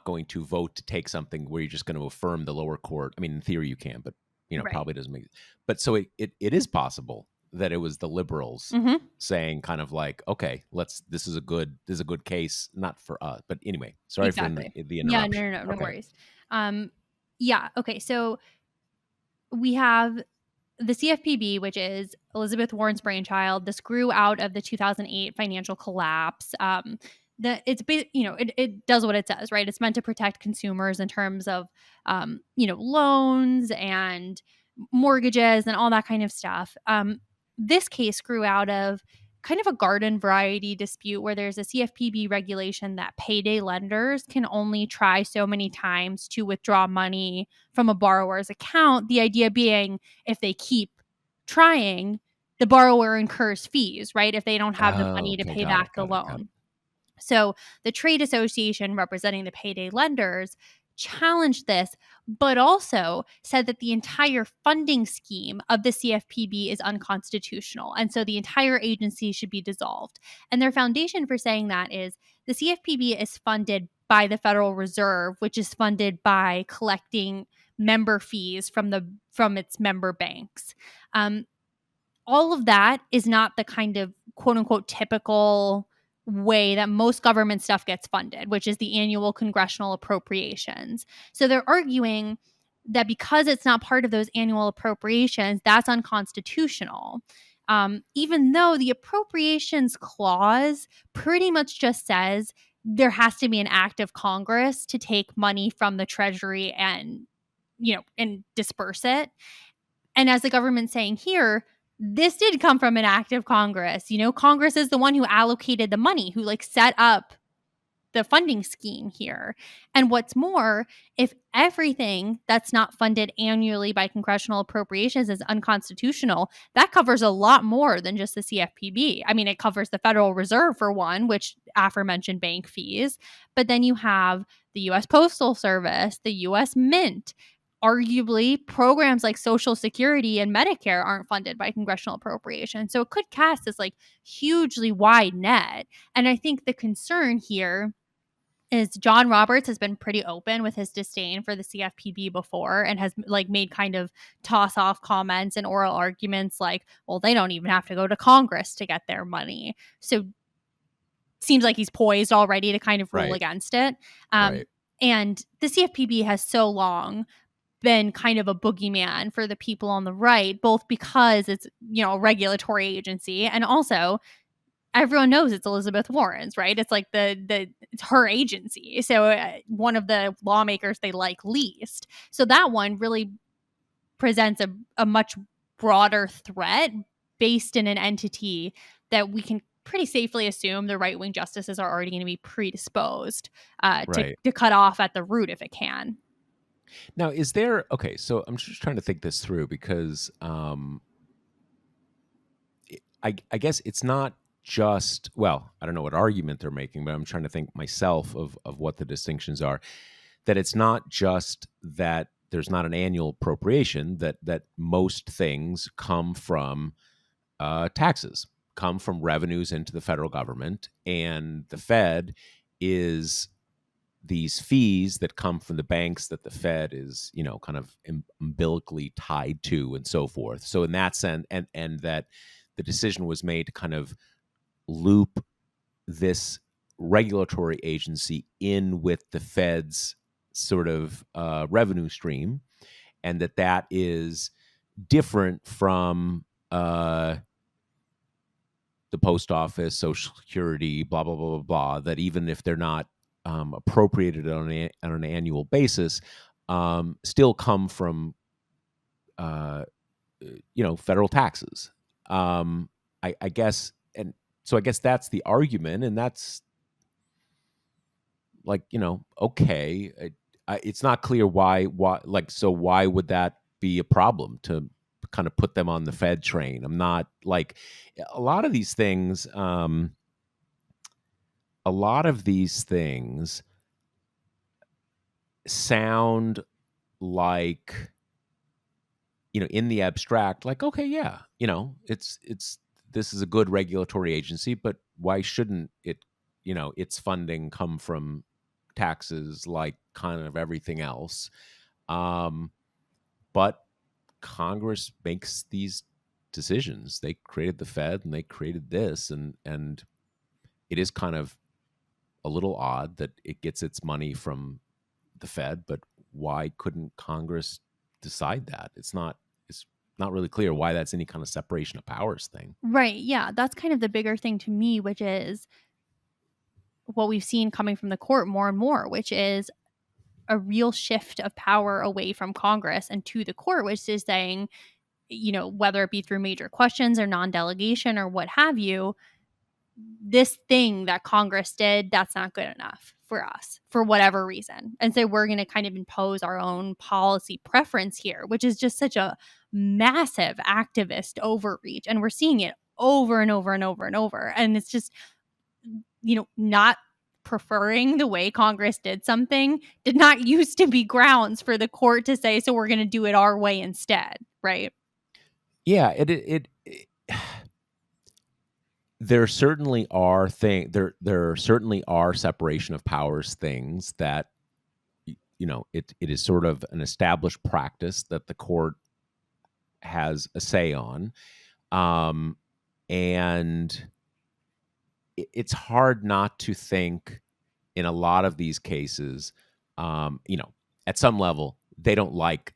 going to vote to take something where you're just going to affirm the lower court. I mean, in theory you can, but Right. probably doesn't make. But so it is possible that it was the liberals Mm-hmm. saying kind of like, okay, this is a good case, not for us. But anyway, sorry for Exactly. the Yeah. interruption. No Okay, worries. Um, yeah. Okay. So we have the CFPB, which is Elizabeth Warren's brainchild. This grew out of the 2008 financial collapse. It does what it says, right? It's meant to protect consumers in terms of loans and mortgages and all that kind of stuff. This case grew out of kind of a garden variety dispute where there's a CFPB regulation that payday lenders can only try so many times to withdraw money from a borrower's account. The idea being if they keep trying, the borrower incurs fees, right? If they don't have the oh, money to okay, pay got back it, the got it, got it. loan. So the trade association representing the payday lenders challenged this, but also said that the entire funding scheme of the CFPB is unconstitutional. And so the entire agency should be dissolved. And their foundation for saying that is the CFPB is funded by the Federal Reserve, which is funded by collecting member fees from its member banks. Um, all of that is not the kind of quote unquote typical way that most government stuff gets funded, which is the annual congressional appropriations. So they're arguing that because it's not part of those annual appropriations, that's unconstitutional. Even though the appropriations clause pretty much just says there has to be an act of Congress to take money from the Treasury and disperse it. And as the government's saying here, this did come from an act of Congress. Congress is the one who allocated the money, who set up the funding scheme here. And what's more, if everything that's not funded annually by congressional appropriations is unconstitutional, that covers a lot more than just the CFPB. I mean, it covers the Federal Reserve for one, which aforementioned bank fees, but then you have the US Postal Service, the US Mint. Arguably, programs like Social Security and Medicare aren't funded by congressional appropriation. So it could cast this hugely wide net. And I think the concern here is John Roberts has been pretty open with his disdain for the CFPB before and has made kind of toss off comments and oral arguments like, well, they don't even have to go to Congress to get their money. So seems like he's poised already to kind of rule Right, against it. right, And the CFPB has so long been kind of a boogeyman for the people on the right, both because it's, a regulatory agency and also everyone knows it's Elizabeth Warren's, right? It's like it's her agency. So one of the lawmakers they like least. So that one really presents a much broader threat based in an entity that we can pretty safely assume the right wing justices are already going to be predisposed right. to cut off at the root if it can. Now, is there okay? So I'm just trying to think this through because I guess it's not just well, I don't know what argument they're making, but I'm trying to think myself of what the distinctions are. That it's not just that there's not an annual appropriation, that most things come from taxes, come from revenues into the federal government, and the Fed is these fees that come from the banks that the Fed is, kind of umbilically tied to, and so forth. So in that sense, and that the decision was made to kind of loop this regulatory agency in with the Fed's sort of revenue stream, and that is different from the post office, Social Security, blah blah blah blah blah. That even if they're not appropriated on an annual basis, still come from federal taxes. I guess, and so I guess that's the argument, and that's like, okay. It's not clear why like, so why would that be a problem to kind of put them on the Fed train? I'm not like a lot of these things. A lot of these things sound like, in the abstract, like, okay, yeah, it's this is a good regulatory agency, but why shouldn't it, its funding come from taxes like kind of everything else? But Congress makes these decisions. They created the Fed and they created this, and it is kind of a little odd that it gets its money from the Fed, but why couldn't Congress decide that? It's not really clear why that's any kind of separation of powers thing. Right. Yeah. That's kind of the bigger thing to me, which is what we've seen coming from the court more and more, which is a real shift of power away from Congress and to the court, which is saying, whether it be through major questions or non-delegation or what have you, this thing that Congress did, that's not good enough for us for whatever reason. And so we're going to kind of impose our own policy preference here, which is just such a massive activist overreach. And we're seeing it over and over and over and over. And it's just, not preferring the way Congress did something did not used to be grounds for the court to say, so we're going to do it our way instead. Right. Yeah. There certainly are there certainly are separation of powers things that, it is sort of an established practice that the court has a say on. And it's hard not to think in a lot of these cases, at some level, they don't like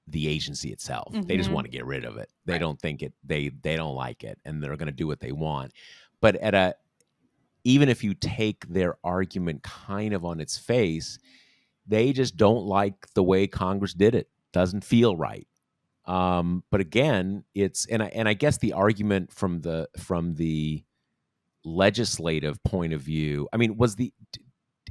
the agency itself. They just want to get rid of it. They Right. don't think they don't like it, and they're going to do what they want. But even if you take their argument kind of on its face, they just don't like the way Congress did it. Doesn't feel right. But again, I guess the argument from the legislative point of view, I mean,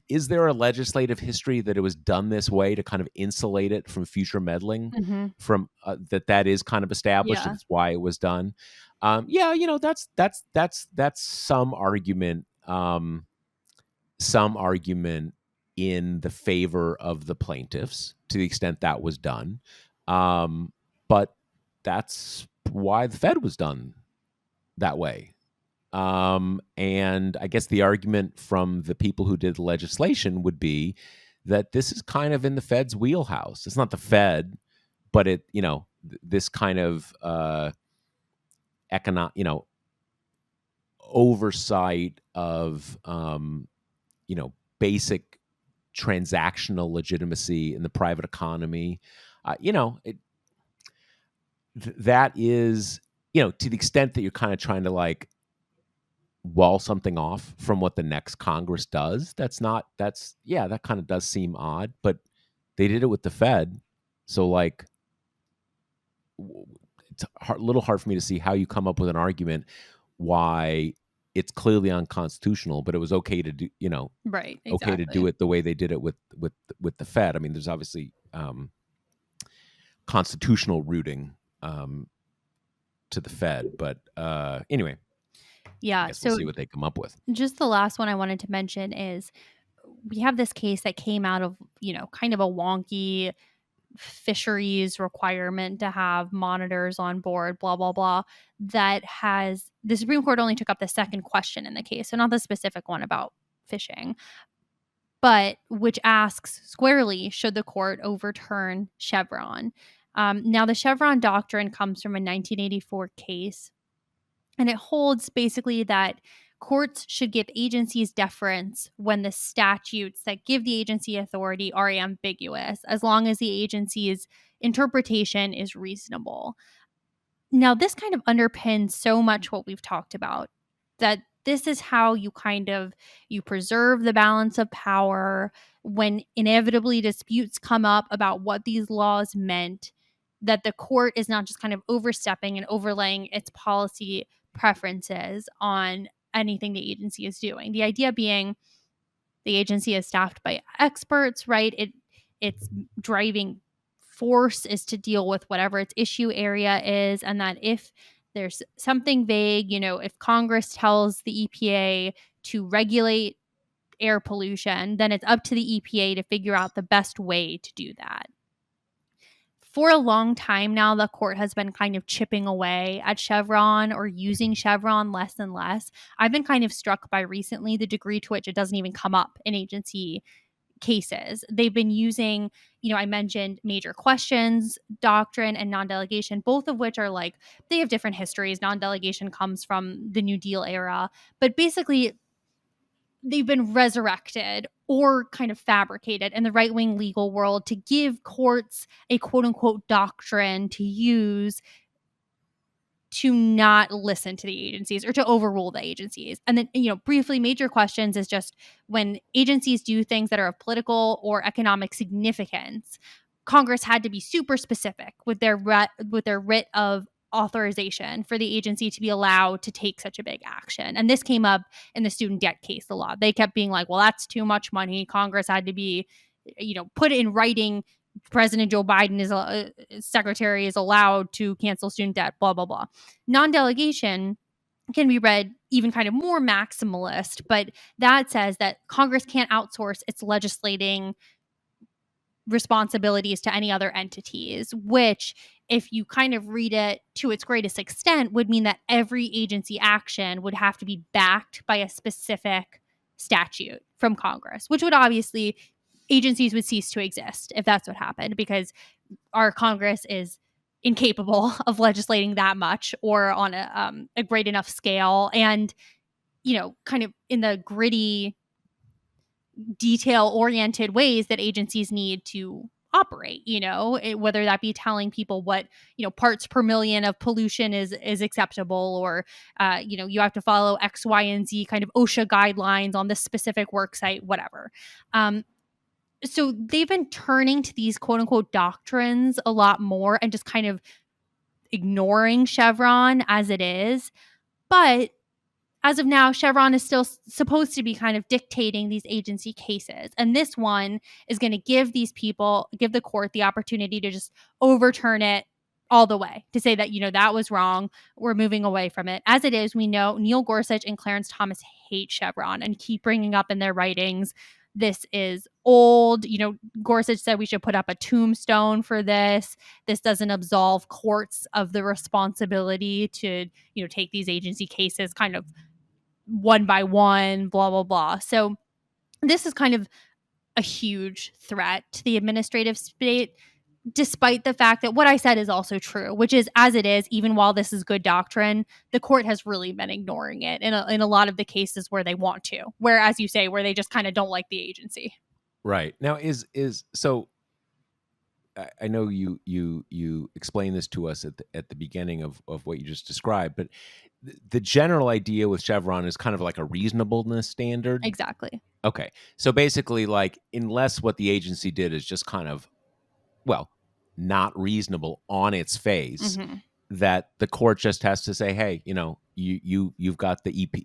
is there a legislative history that it was done this way to kind of insulate it from future meddling? Mm-hmm. From that is kind of established. Yeah. That's why it was done. Yeah, that's some argument. Some argument in the favor of the plaintiffs to the extent that was done. But that's why the Fed was done that way. And I guess the argument from the people who did the legislation would be that this is kind of in the Fed's wheelhouse. It's not the Fed, but this kind of oversight of basic transactional legitimacy in the private economy. That is, to the extent that you're kind of trying to like wall something off from what the next Congress does, that kind of does seem odd, but they did it with the Fed. So like, it's a little hard for me to see how you come up with an argument why it's clearly unconstitutional, but it was okay to do, Right. Exactly. okay to do it the way they did it with the Fed. I mean, there's obviously constitutional rooting to the Fed, but anyway. Yeah. I guess we'll see what they come up with. Just the last one I wanted to mention is we have this case that came out of, kind of a wonky fisheries requirement to have monitors on board, blah, blah, blah, that has the Supreme Court only took up the second question in the case. So not the specific one about fishing. but which asks squarely, should the court overturn Chevron? Now, the Chevron doctrine comes from a 1984 case, and it holds basically that courts should give agencies deference when the statutes that give the agency authority are ambiguous, as long as the agency's interpretation is reasonable. Now, this kind of underpins so much what we've talked about, that this is how you preserve the balance of power when inevitably disputes come up about what these laws meant, that the court is not just kind of overstepping and overlaying its policy preferences on anything the agency is doing. The idea being the agency is staffed by experts, right? Its driving force is to deal with whatever its issue area is, and that if there's something vague, if Congress tells the EPA to regulate air pollution, then it's up to the EPA to figure out the best way to do that. For a long time now, the court has been kind of chipping away at Chevron, or using Chevron less and less. I've been kind of struck by recently the degree to which it doesn't even come up in agency cases. They've been using, I mentioned major questions doctrine and non-delegation, both of which are like, they have different histories. Non-delegation comes from the New Deal era, but basically they've been resurrected or kind of fabricated in the right-wing legal world to give courts a quote-unquote doctrine to use to not listen to the agencies or to overrule the agencies. And then, briefly, major questions is just when agencies do things that are of political or economic significance, Congress had to be super specific with their writ of authorization for the agency to be allowed to take such a big action. And this came up in the student debt case a lot. They kept being like, well, that's too much money. Congress had to be, put it in writing. President Joe Biden secretary is allowed to cancel student debt, blah, blah, blah. Non-delegation can be read even kind of more maximalist, but that says that Congress can't outsource its legislating responsibilities to any other entities, which, if you kind of read it to its greatest extent, would mean that every agency action would have to be backed by a specific statute from Congress, which would obviously, agencies would cease to exist if that's what happened, because our Congress is incapable of legislating that much or on a great enough scale. And, kind of in the gritty, detail-oriented ways that agencies need to operate, whether that be telling people what, parts per million of pollution is acceptable, or, you have to follow X, Y, and Z kind of OSHA guidelines on this specific work site, whatever. So they've been turning to these quote unquote doctrines a lot more and just kind of ignoring Chevron as it is. But as of now, Chevron is still supposed to be kind of dictating these agency cases. And this one is going to give the court the opportunity to just overturn it all the way, to say that, that was wrong. We're moving away from it. As it is, we know Neil Gorsuch and Clarence Thomas hate Chevron and keep bringing up in their writings, this is old. Gorsuch said we should put up a tombstone for this. This doesn't absolve courts of the responsibility to, take these agency cases kind of one by one, blah, blah, blah. So this is kind of a huge threat to the administrative state, despite the fact that what I said is also true, which is, as it is, even while this is good doctrine, the court has really been ignoring it in a lot of the cases where they want to, where, as you say, where they just kind of don't like the agency. Right. Now, so I know you explained this to us at the beginning of what you just described, but the general idea with Chevron is kind of like a reasonableness standard. Exactly. Okay. So basically, like, unless what the agency did is just kind of, well, not reasonable on its face, that the court just has to say, hey, you've got the EP,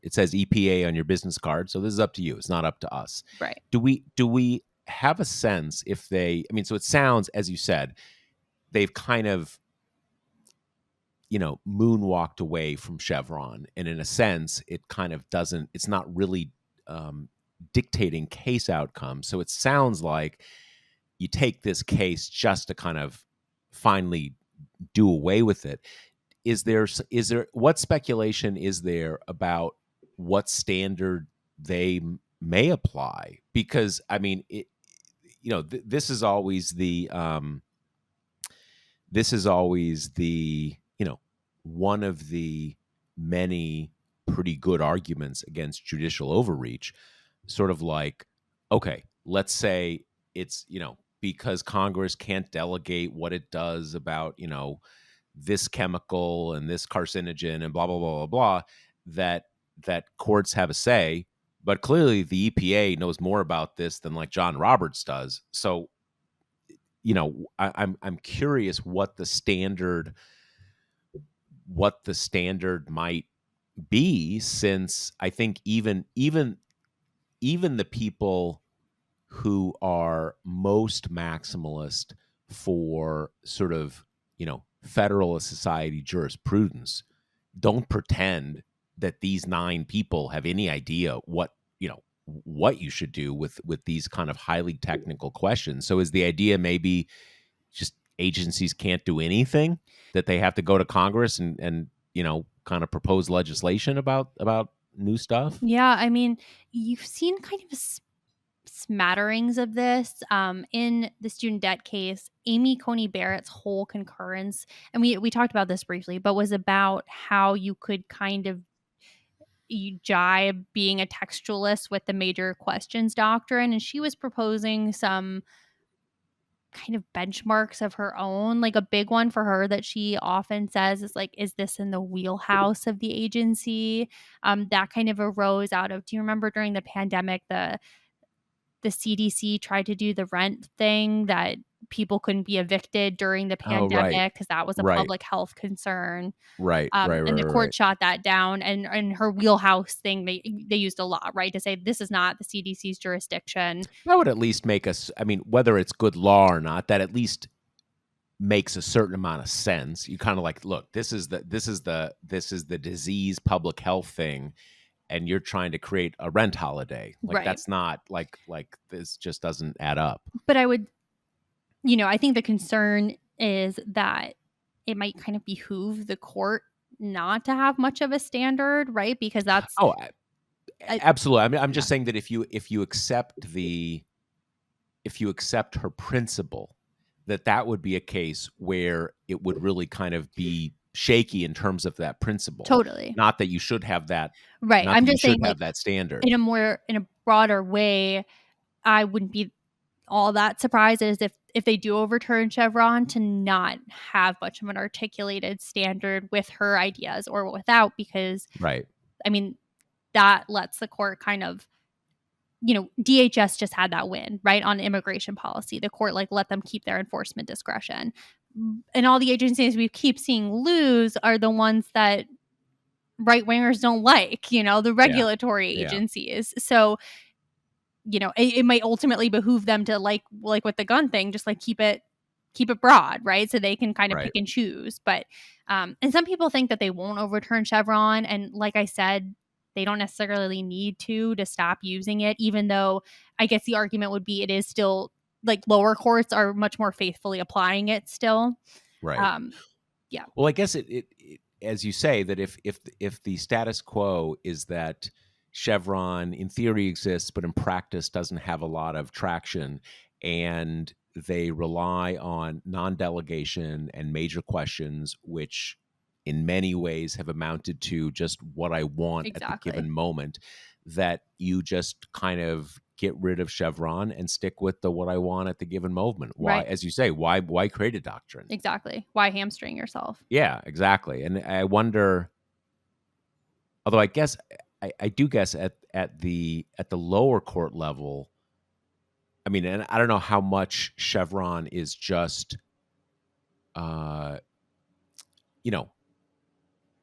it says EPA on your business card, so this is up to you. It's not up to us. Right. Do we have a sense if so it sounds, as you said, they've kind of, moonwalked away from Chevron, and in a sense, it kind of doesn't, it's not really dictating case outcomes. So it sounds like you take this case just to kind of finally do away with it. Is there what speculation is there about what standard they may apply, because I mean, this is always the one of the many pretty good arguments against judicial overreach, sort of like, okay, let's say it's, because Congress can't delegate what it does about, this chemical and this carcinogen and blah blah blah blah blah, that courts have a say, but clearly the EPA knows more about this than like John Roberts does. So, I'm curious what the standard might be, since I think even the people who are most maximalist for sort of, Federalist Society jurisprudence don't pretend that these 9 people have any idea what you should do with these kind of highly technical questions. So is the idea maybe just agencies can't do anything, that they have to go to Congress and kind of propose legislation about new stuff? Yeah, I mean, you've seen kind of smatterings of this in the student debt case. Amy Coney Barrett's whole concurrence, and we talked about this briefly, but was about how you could kind of you jibe being a textualist with the major questions doctrine, and she was proposing some kind of benchmarks of her own. Like a big one for her that she often says is like, is this in the wheelhouse of the agency? That kind of arose out of, do you remember during the pandemic, the CDC tried to do the rent thing that people couldn't be evicted during the Oh, right. pandemic because that was a Right. public health concern. Right. Right. And Right. the Right. court shot that down. And her wheelhouse thing, they used a lot, right, to say this is not the CDC's jurisdiction. That would at least make us, I mean, whether it's good law or not, that at least makes a certain amount of sense. You kind of like, look, this is the disease public health thing, and you're trying to create a rent holiday. Like, Right. that's not like this just doesn't add up. But I would, I think the concern is that it might kind of behoove the court not to have much of a standard, right? Because that's, Oh, I, absolutely. I mean, I'm yeah, just saying that if you accept her principle, that would be a case where it would really kind of be shaky in terms of that principle. totally. Not that you should have that, Right. not I'm that you just saying, should like, have that standard. in a broader way, I wouldn't be all that surprised as if they do overturn Chevron to not have much of an articulated standard with her ideas or without, because Right. I mean, that lets the court kind of, DHS just had that win, right, on immigration policy. The court like let them keep their enforcement discretion. And all the agencies we keep seeing lose are the ones that right wingers don't like, the Yeah. regulatory Yeah. agencies. So, it might ultimately behoove them to like with the gun thing, just like keep it broad, right? So they can kind of pick Right. and choose. But and some people think that they won't overturn Chevron. And like I said, they don't necessarily need to stop using it, even though I guess the argument would be it is still like lower courts are much more faithfully applying it still. Right. Um, yeah, Well, I guess it as you say, that if the status quo is that Chevron in theory exists, but in practice doesn't have a lot of traction, and they rely on non-delegation and major questions, which in many ways have amounted to just what I want at the exactly. given moment, that you just kind of get rid of Chevron and stick with the what I want at the given moment. Why, Right. as you say, why create a doctrine? Exactly. Why hamstring yourself? Yeah, exactly. And I wonder, although I guess I do guess at the lower court level, I mean, and I don't know how much Chevron is just uh, you know,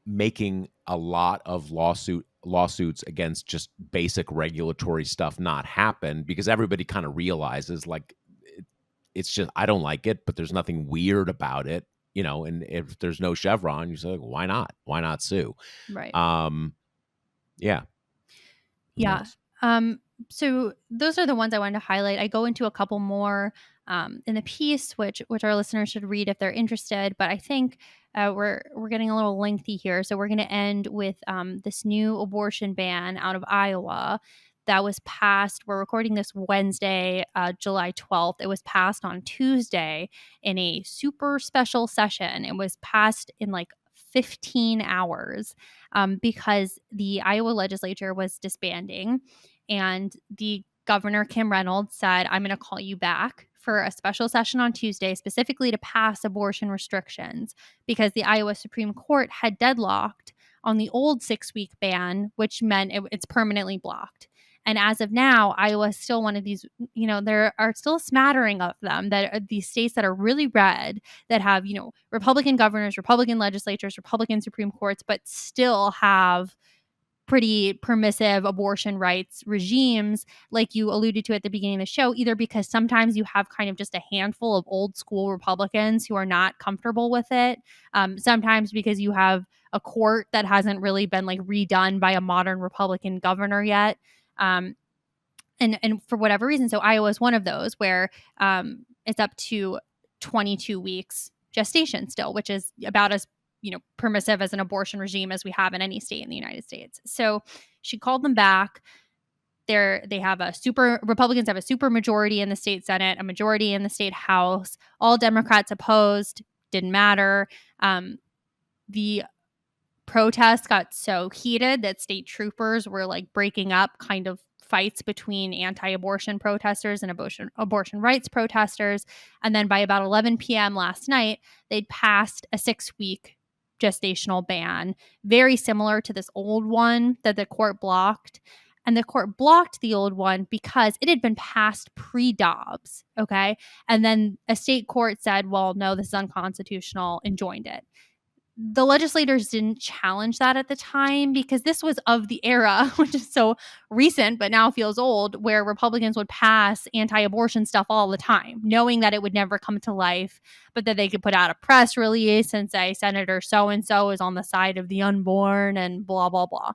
making a lot of lawsuits against just basic regulatory stuff not happen, because everybody kind of realizes like it's just, I don't like it, but there's nothing weird about it, and if there's no Chevron, you say, like, why not sue? Right. um yeah, who Yeah. knows? Um, so those are the ones I wanted to highlight. I go into a couple more in the piece, which our listeners should read if they're interested. But I think we're getting a little lengthy here, so we're going to end with this new abortion ban out of Iowa that was passed. We're recording this Wednesday, July 12th. It was passed on Tuesday in a super special session. It was passed in like 15 hours because the Iowa legislature was disbanding, and the governor, Kim Reynolds, said, I'm going to call you back for a special session on Tuesday specifically to pass abortion restrictions because the Iowa Supreme Court had deadlocked on the old 6-week ban, which meant it's permanently blocked. And as of now, Iowa is still one of these, there are still a smattering of them that are these states that are really red, that have, Republican governors, Republican legislatures, Republican Supreme Courts, but still have pretty permissive abortion rights regimes, like you alluded to at the beginning of the show, either because sometimes you have kind of just a handful of old school Republicans who are not comfortable with it. Sometimes because you have a court that hasn't really been like redone by a modern Republican governor yet. And for whatever reason, so Iowa is one of those where it's up to 22 weeks gestation still, which is about as permissive as an abortion regime as we have in any state in the United States. So she called them back. Republicans have a super majority in the state Senate, a majority in the state House. All Democrats opposed, didn't matter. The protests got so heated that state troopers were like breaking up kind of fights between anti-abortion protesters and abortion rights protesters. And then by about 11 p.m. last night, they'd passed a 6-week gestational ban, very similar to this old one that the court blocked. And the court blocked the old one because it had been passed pre-Dobbs, okay? And then a state court said, well, no, this is unconstitutional, and joined it. The legislators didn't challenge that at the time because this was of the era, which is so recent but now feels old, where Republicans would pass anti-abortion stuff all the time, knowing that it would never come to life, but that they could put out a press release and say Senator so-and-so is on the side of the unborn and blah, blah, blah.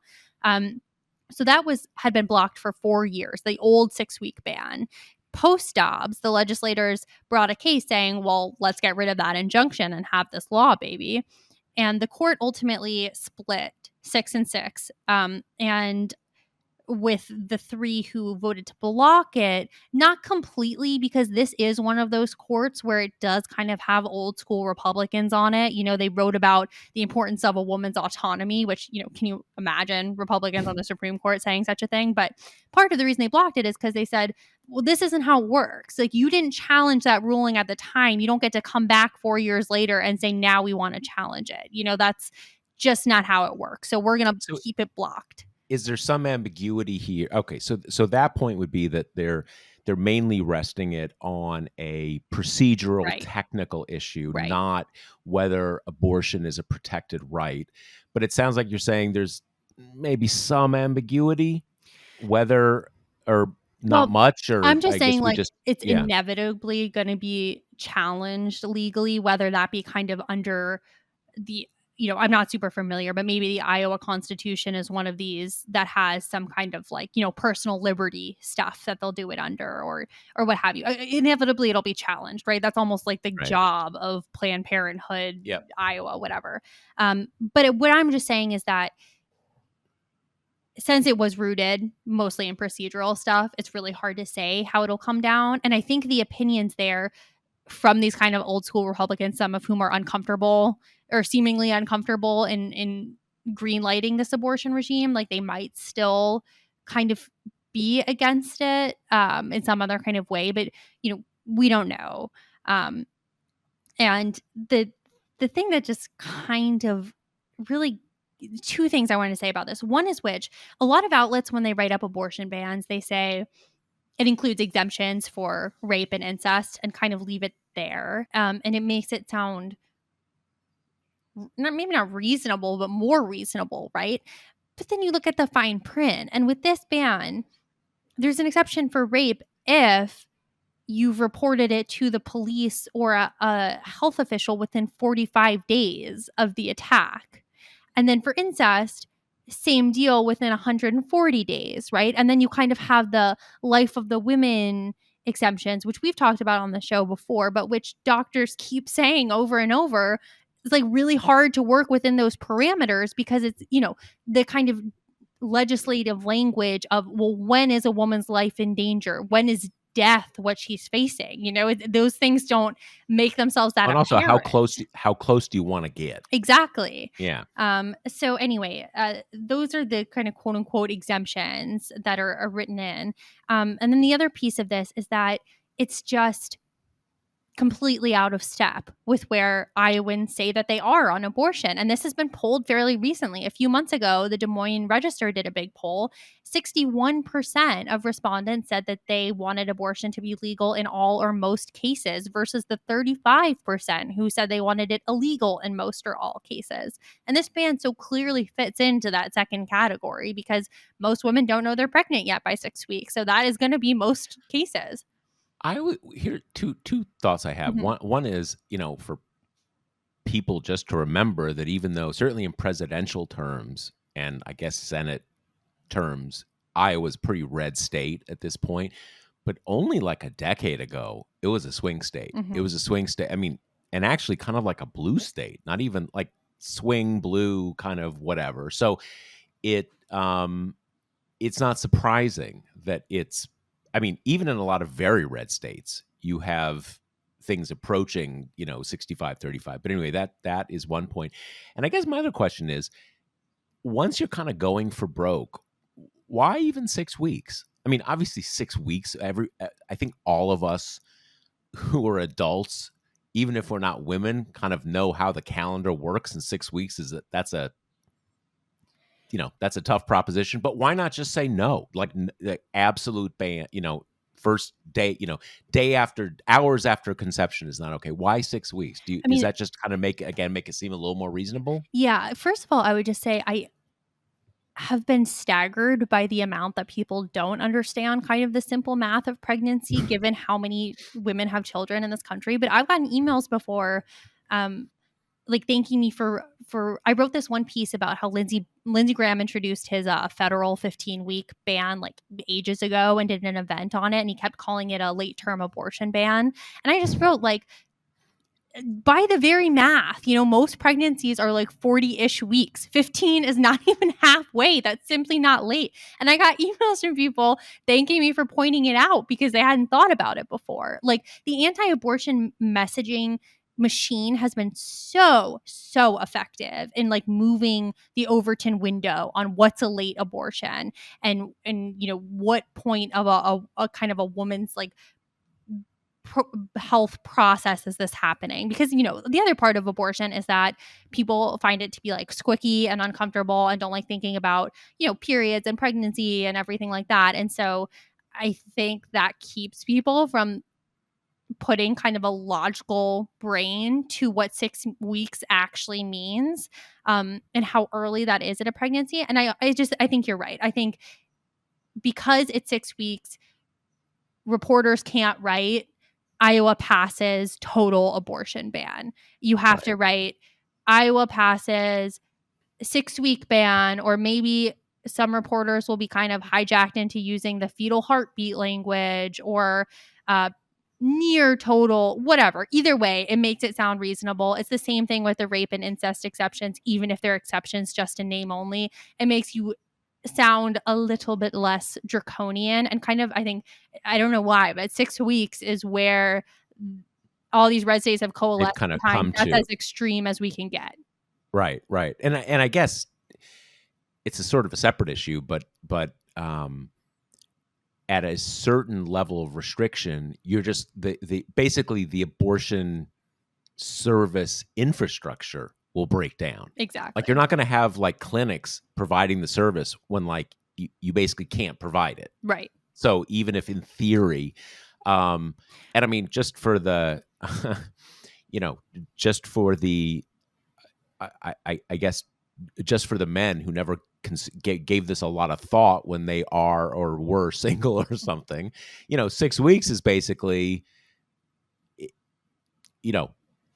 So that had been blocked for 4 years, the old 6-week ban. Post-Dobbs, the legislators brought a case saying, well, let's get rid of that injunction and have this law, baby. And the court ultimately split 6-6. And with the 3 who voted to block it, not completely, because this is one of those courts where it does kind of have old school Republicans on it. They wrote about the importance of a woman's autonomy, which, can you imagine Republicans on the Supreme Court saying such a thing? But part of the reason they blocked it is because they said, well, this isn't how it works. Like, you didn't challenge that ruling at the time. You don't get to come back 4 years later and say, now we want to challenge it. That's just not how it works. So we're going to keep it blocked. Is there some ambiguity here? Okay, so that point would be that they're mainly resting it on a procedural, technical issue, not whether abortion is a protected right. But it sounds like you're saying there's maybe some ambiguity, whether or not much. Or I'm just saying, it's inevitably going to be challenged legally, whether that be kind of under the I'm not super familiar, but maybe the Iowa Constitution is one of these that has some kind of personal liberty stuff that they'll do it under or what have you. Inevitably, it'll be challenged, right? That's almost like the job of Planned Parenthood, Iowa, whatever. But what I'm just saying is that since it was rooted mostly in procedural stuff, it's really hard to say how it'll come down. And I think the opinions there from these kind of old school Republicans, some of whom are uncomfortable or seemingly uncomfortable in green lighting this abortion regime, like they might still kind of be against it in some other kind of way, but we don't know. And the thing that just kind of really, 2 things I wanted to say about this. One is which a lot of outlets, when they write up abortion bans, they say it includes exemptions for rape and incest and kind of leave it there. And it makes it sound maybe not reasonable, but more reasonable, right? But then you look at the fine print, and with this ban, there's an exception for rape if you've reported it to the police or a health official within 45 days of the attack. And then for incest, same deal within 140 days, right? And then you kind of have the life of the women exemptions, which we've talked about on the show before, but which doctors keep saying over and over. It's like really hard to work within those parameters because it's, the kind of legislative language of, well, when is a woman's life in danger? When is death what she's facing? Those things don't make themselves that And also, apparent. how close do you want to get? Exactly. Yeah. So anyway, those are the kind of quote unquote exemptions that are written in. And then the other piece of this is that it's just completely out of step with where Iowans say that they are on abortion. And this has been polled fairly recently. A few months ago, the Des Moines Register did a big poll. 61% of respondents said that they wanted abortion to be legal in all or most cases versus the 35% who said they wanted it illegal in most or all cases. And this ban so clearly fits into that second category because most women don't know they're pregnant yet by 6 weeks. So that is going to be most cases. I would here two thoughts I have. Mhm. One is, for people just to remember that even though certainly in presidential terms and I guess Senate terms, Iowa's a pretty red state at this point, but only like a decade ago, it was a swing state. It Mhm. was a swing state. I mean, and actually kind of like a blue state, not even like swing blue kind of whatever. So it it's not surprising that I mean, even in a lot of very red states, you have things approaching, 65-35. But anyway, that is one point. And I guess my other question is, once you're kind of going for broke, why even 6 weeks? I mean, obviously 6 weeks, I think all of us who are adults, even if we're not women, kind of know how the calendar works, and 6 weeks that's a tough proposition. But why not just say no? Like the absolute ban, first day, day after, hours after conception is not okay. Why 6 weeks? I Is mean, that just kind of make it seem a little more reasonable? yeah, first of all, I would just say I have been staggered by the amount that people don't understand kind of the simple math of pregnancy, given how many women have children in this country. But I've gotten emails before, um, like thanking me for I wrote this one piece about how Lindsey Graham introduced his federal 15-week ban like ages ago and did an event on it, and he kept calling it a late term abortion ban. And I just wrote like, by the very math, most pregnancies are like 40-ish weeks. 15 is not even halfway. That's simply not late. And I got emails from people thanking me for pointing it out because they hadn't thought about it before. Like the anti-abortion messaging machine has been so effective in like moving the Overton window on what's a late abortion and what point of a kind of a woman's like health process is this happening. Because the other part of abortion is that people find it to be like squicky and uncomfortable and don't like thinking about periods and pregnancy and everything like that. And so I think that keeps people from putting kind of a logical brain to what 6 weeks actually means, and how early that is in a pregnancy. And I think you're right. I think because it's 6 weeks, reporters can't write Iowa passes total abortion ban. You have to write Iowa passes 6-week ban, or maybe some reporters will be kind of hijacked into using the fetal heartbeat language or near total, whatever. Either way, it makes it sound reasonable. It's the same thing with the rape and incest exceptions, even if they're exceptions just in name only. It makes you sound a little bit less draconian and kind of, I don't know why, but 6 weeks is where all these red states have They've coalesced kind of behind. come That's to. as extreme as we can get. Right. And I guess it's a sort of a separate issue, but at a certain level of restriction, you're just basically the abortion service infrastructure will break down. Exactly. Like you're not going to have like clinics providing the service when like you basically can't provide it. Right. So even if in theory, and I mean, just for the, just for the, I guess, just for the men who never gave this a lot of thought when they are or were single or something, 6 weeks is basically,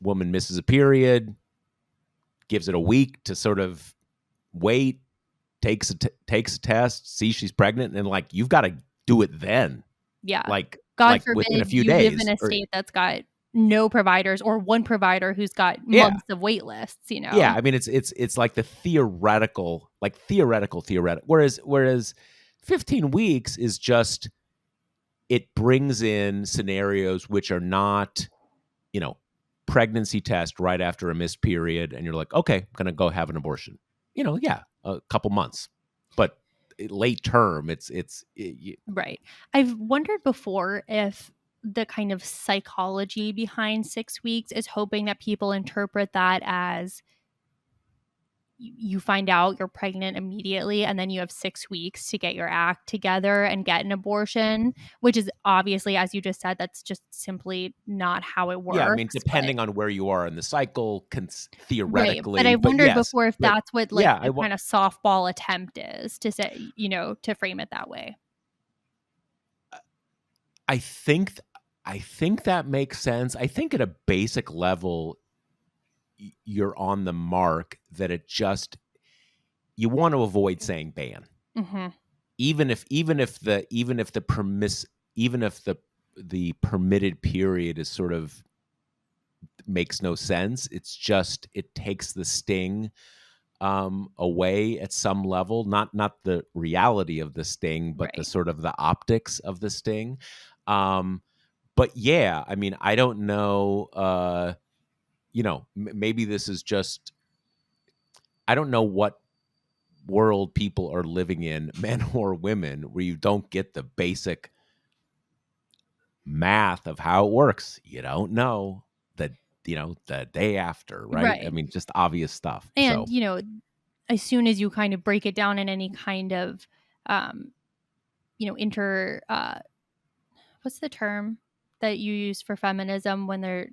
woman misses a period, gives it a week to sort of wait, takes a test, see she's pregnant, and like you've got to do it then. Yeah. Like God like within a forbid few you live days. in a state that's got no providers or one provider who's got Yeah. months of wait lists, you know? Yeah, I mean, it's like the theoretical, theoretical. Whereas 15 weeks is just, it brings in scenarios which are not, you know, pregnancy test right after a missed period, and you're like, okay, I'm gonna go have an abortion. Yeah, a couple months, but late term, Right. I've wondered before if the kind of psychology behind 6 weeks is hoping that people interpret that as you find out you're pregnant immediately and then you have 6 weeks to get your act together and get an abortion, which is obviously, as you just said, that's just simply not how it yeah. I mean, works. But depending on where you are in the cycle, right. But theoretically, I but wondered yes, before if but that's what like yeah, the kind of softball attempt is to say, to frame it that way. I think I think that makes sense. I think at a basic level, you're on the mark that it just, you want to avoid saying ban, Mhm. even if the permitted period is sort of makes no sense. It's just, it takes the sting away at some level, not the reality of the sting, but the Right. sort of the optics of the sting. um but yeah, I mean, I don't know, maybe this is just, I don't know what world people are living in, men or women, where you don't get the basic math of how it works. You don't know the the day after, right? I Right. mean, just obvious stuff. And, So as soon as you kind of break it down in any kind of, um, inter, what's the term that you use for feminism when they're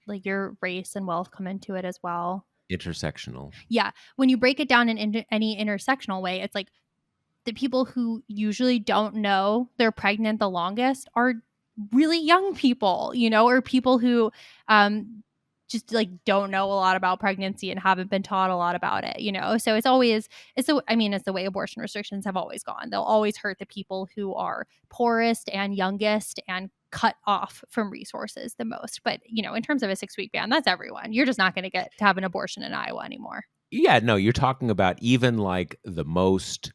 like your race and wealth come into it as well? intersectional. Yeah. When you break it down in any intersectional way, it's like the people who usually don't know they're pregnant the longest are really young people, or people who just like don't know a lot about pregnancy and haven't been taught a lot about it. So it's the way abortion restrictions have always gone. They'll always hurt the people who are poorest and youngest and cut off from resources the most. But in terms of a 6-week ban, that's everyone. You're just not going to get to have an abortion in Iowa anymore. Yeah, no, you're talking about even like the most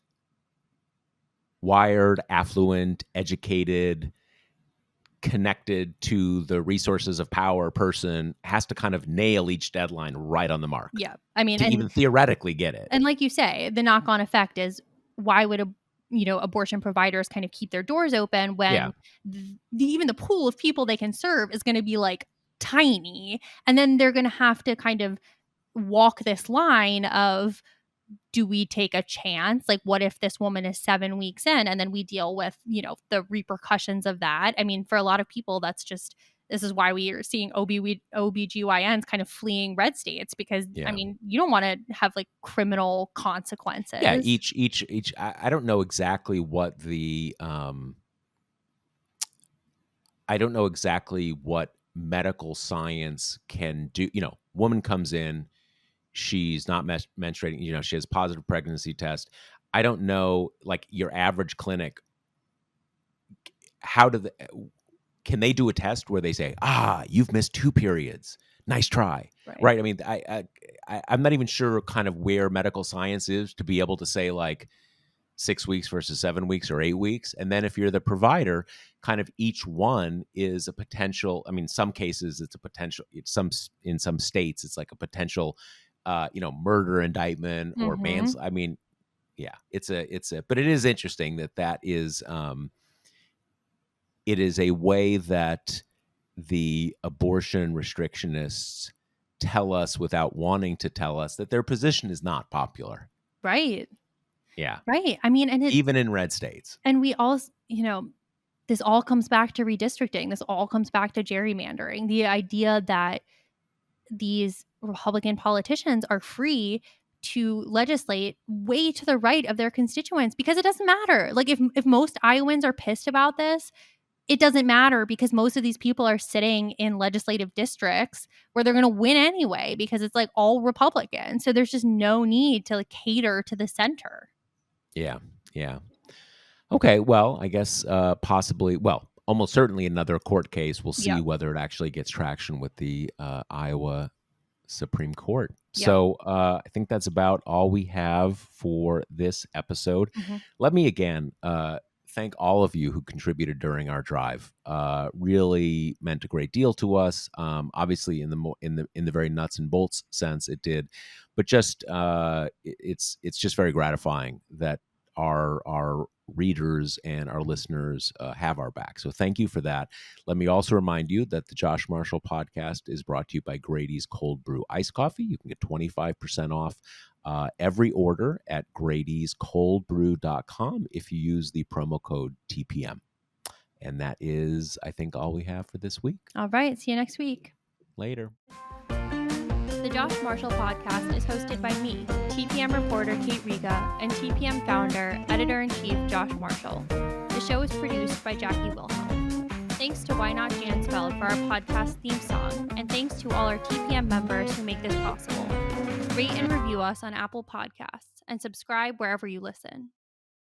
wired, affluent, educated, connected to the resources of power person has to kind of nail each deadline right on the mark Yeah. I mean, to even theoretically get it. and like you say, the knock-on effect is why would abortion providers kind of keep their doors open Yeah. when even the pool of people they can serve is going to be like tiny, and then they're going to have to kind of walk this line of, do we take a chance? Like, what if this woman is 7 weeks in and then we deal with, the repercussions of that? I mean, for a lot of people, this is why we are seeing OBGYNs kind of fleeing red states because, I Yeah. mean, you don't want to have like criminal Yeah, consequences. each I don't know exactly what I don't know exactly what medical science can do. Woman comes in, she's not menstruating, she has positive pregnancy test. I don't know, like your average clinic, how do they, can they do a test where they say, you've missed 2 periods, nice try, Right. right? I mean, I'm not even sure kind of where medical science is to be able to say like 6 weeks versus 7 weeks or 8 weeks. And then if you're the provider, kind of each one is a potential. I mean, some cases it's a potential. In some states it's like a potential, murder indictment or Mm-hmm. I mean, yeah, but it is interesting that is, it is a way that the abortion restrictionists tell us without wanting to tell us that their position is not popular. Right. Yeah. Right. I mean, Even in red states. and we all, this all comes back to redistricting. This all comes back to gerrymandering. The idea that these Republican politicians are free to legislate way to the right of their constituents because it doesn't matter. Like if most Iowans are pissed about this, it doesn't matter because most of these people are sitting in legislative districts where they're going to win anyway because it's like all Republican. So there's just no need to like cater to the center. Yeah. Yeah. Okay, well, I guess possibly. Well, almost certainly another court case. We'll see Yep. whether it actually gets traction with the Iowa Supreme Court. Yep. So I think that's about all we have for this episode. Let me again thank all of you who contributed during our drive. Really meant a great deal to us. Obviously, in the very nuts and bolts sense, it did, but just it's just very gratifying that our readers and our listeners have our back. So thank you for that. Let me also remind you that the Josh Marshall podcast is brought to you by Grady's Cold Brew Iced Coffee. You can get 25% off every order at Grady'sColdBrew.com if you use the promo code TPM. And that is, I think, all we have for this week. All right. See you next week. Later. The Josh Marshall podcast is hosted by me, TPM reporter Kate Riga, and TPM founder, editor-in-chief Josh Marshall. The show is produced by Jackie Wilhelm. Thanks to Why Not Jansfeld for our podcast theme song, and thanks to all our TPM members who make this possible. Rate and review us on Apple Podcasts, and subscribe wherever you listen.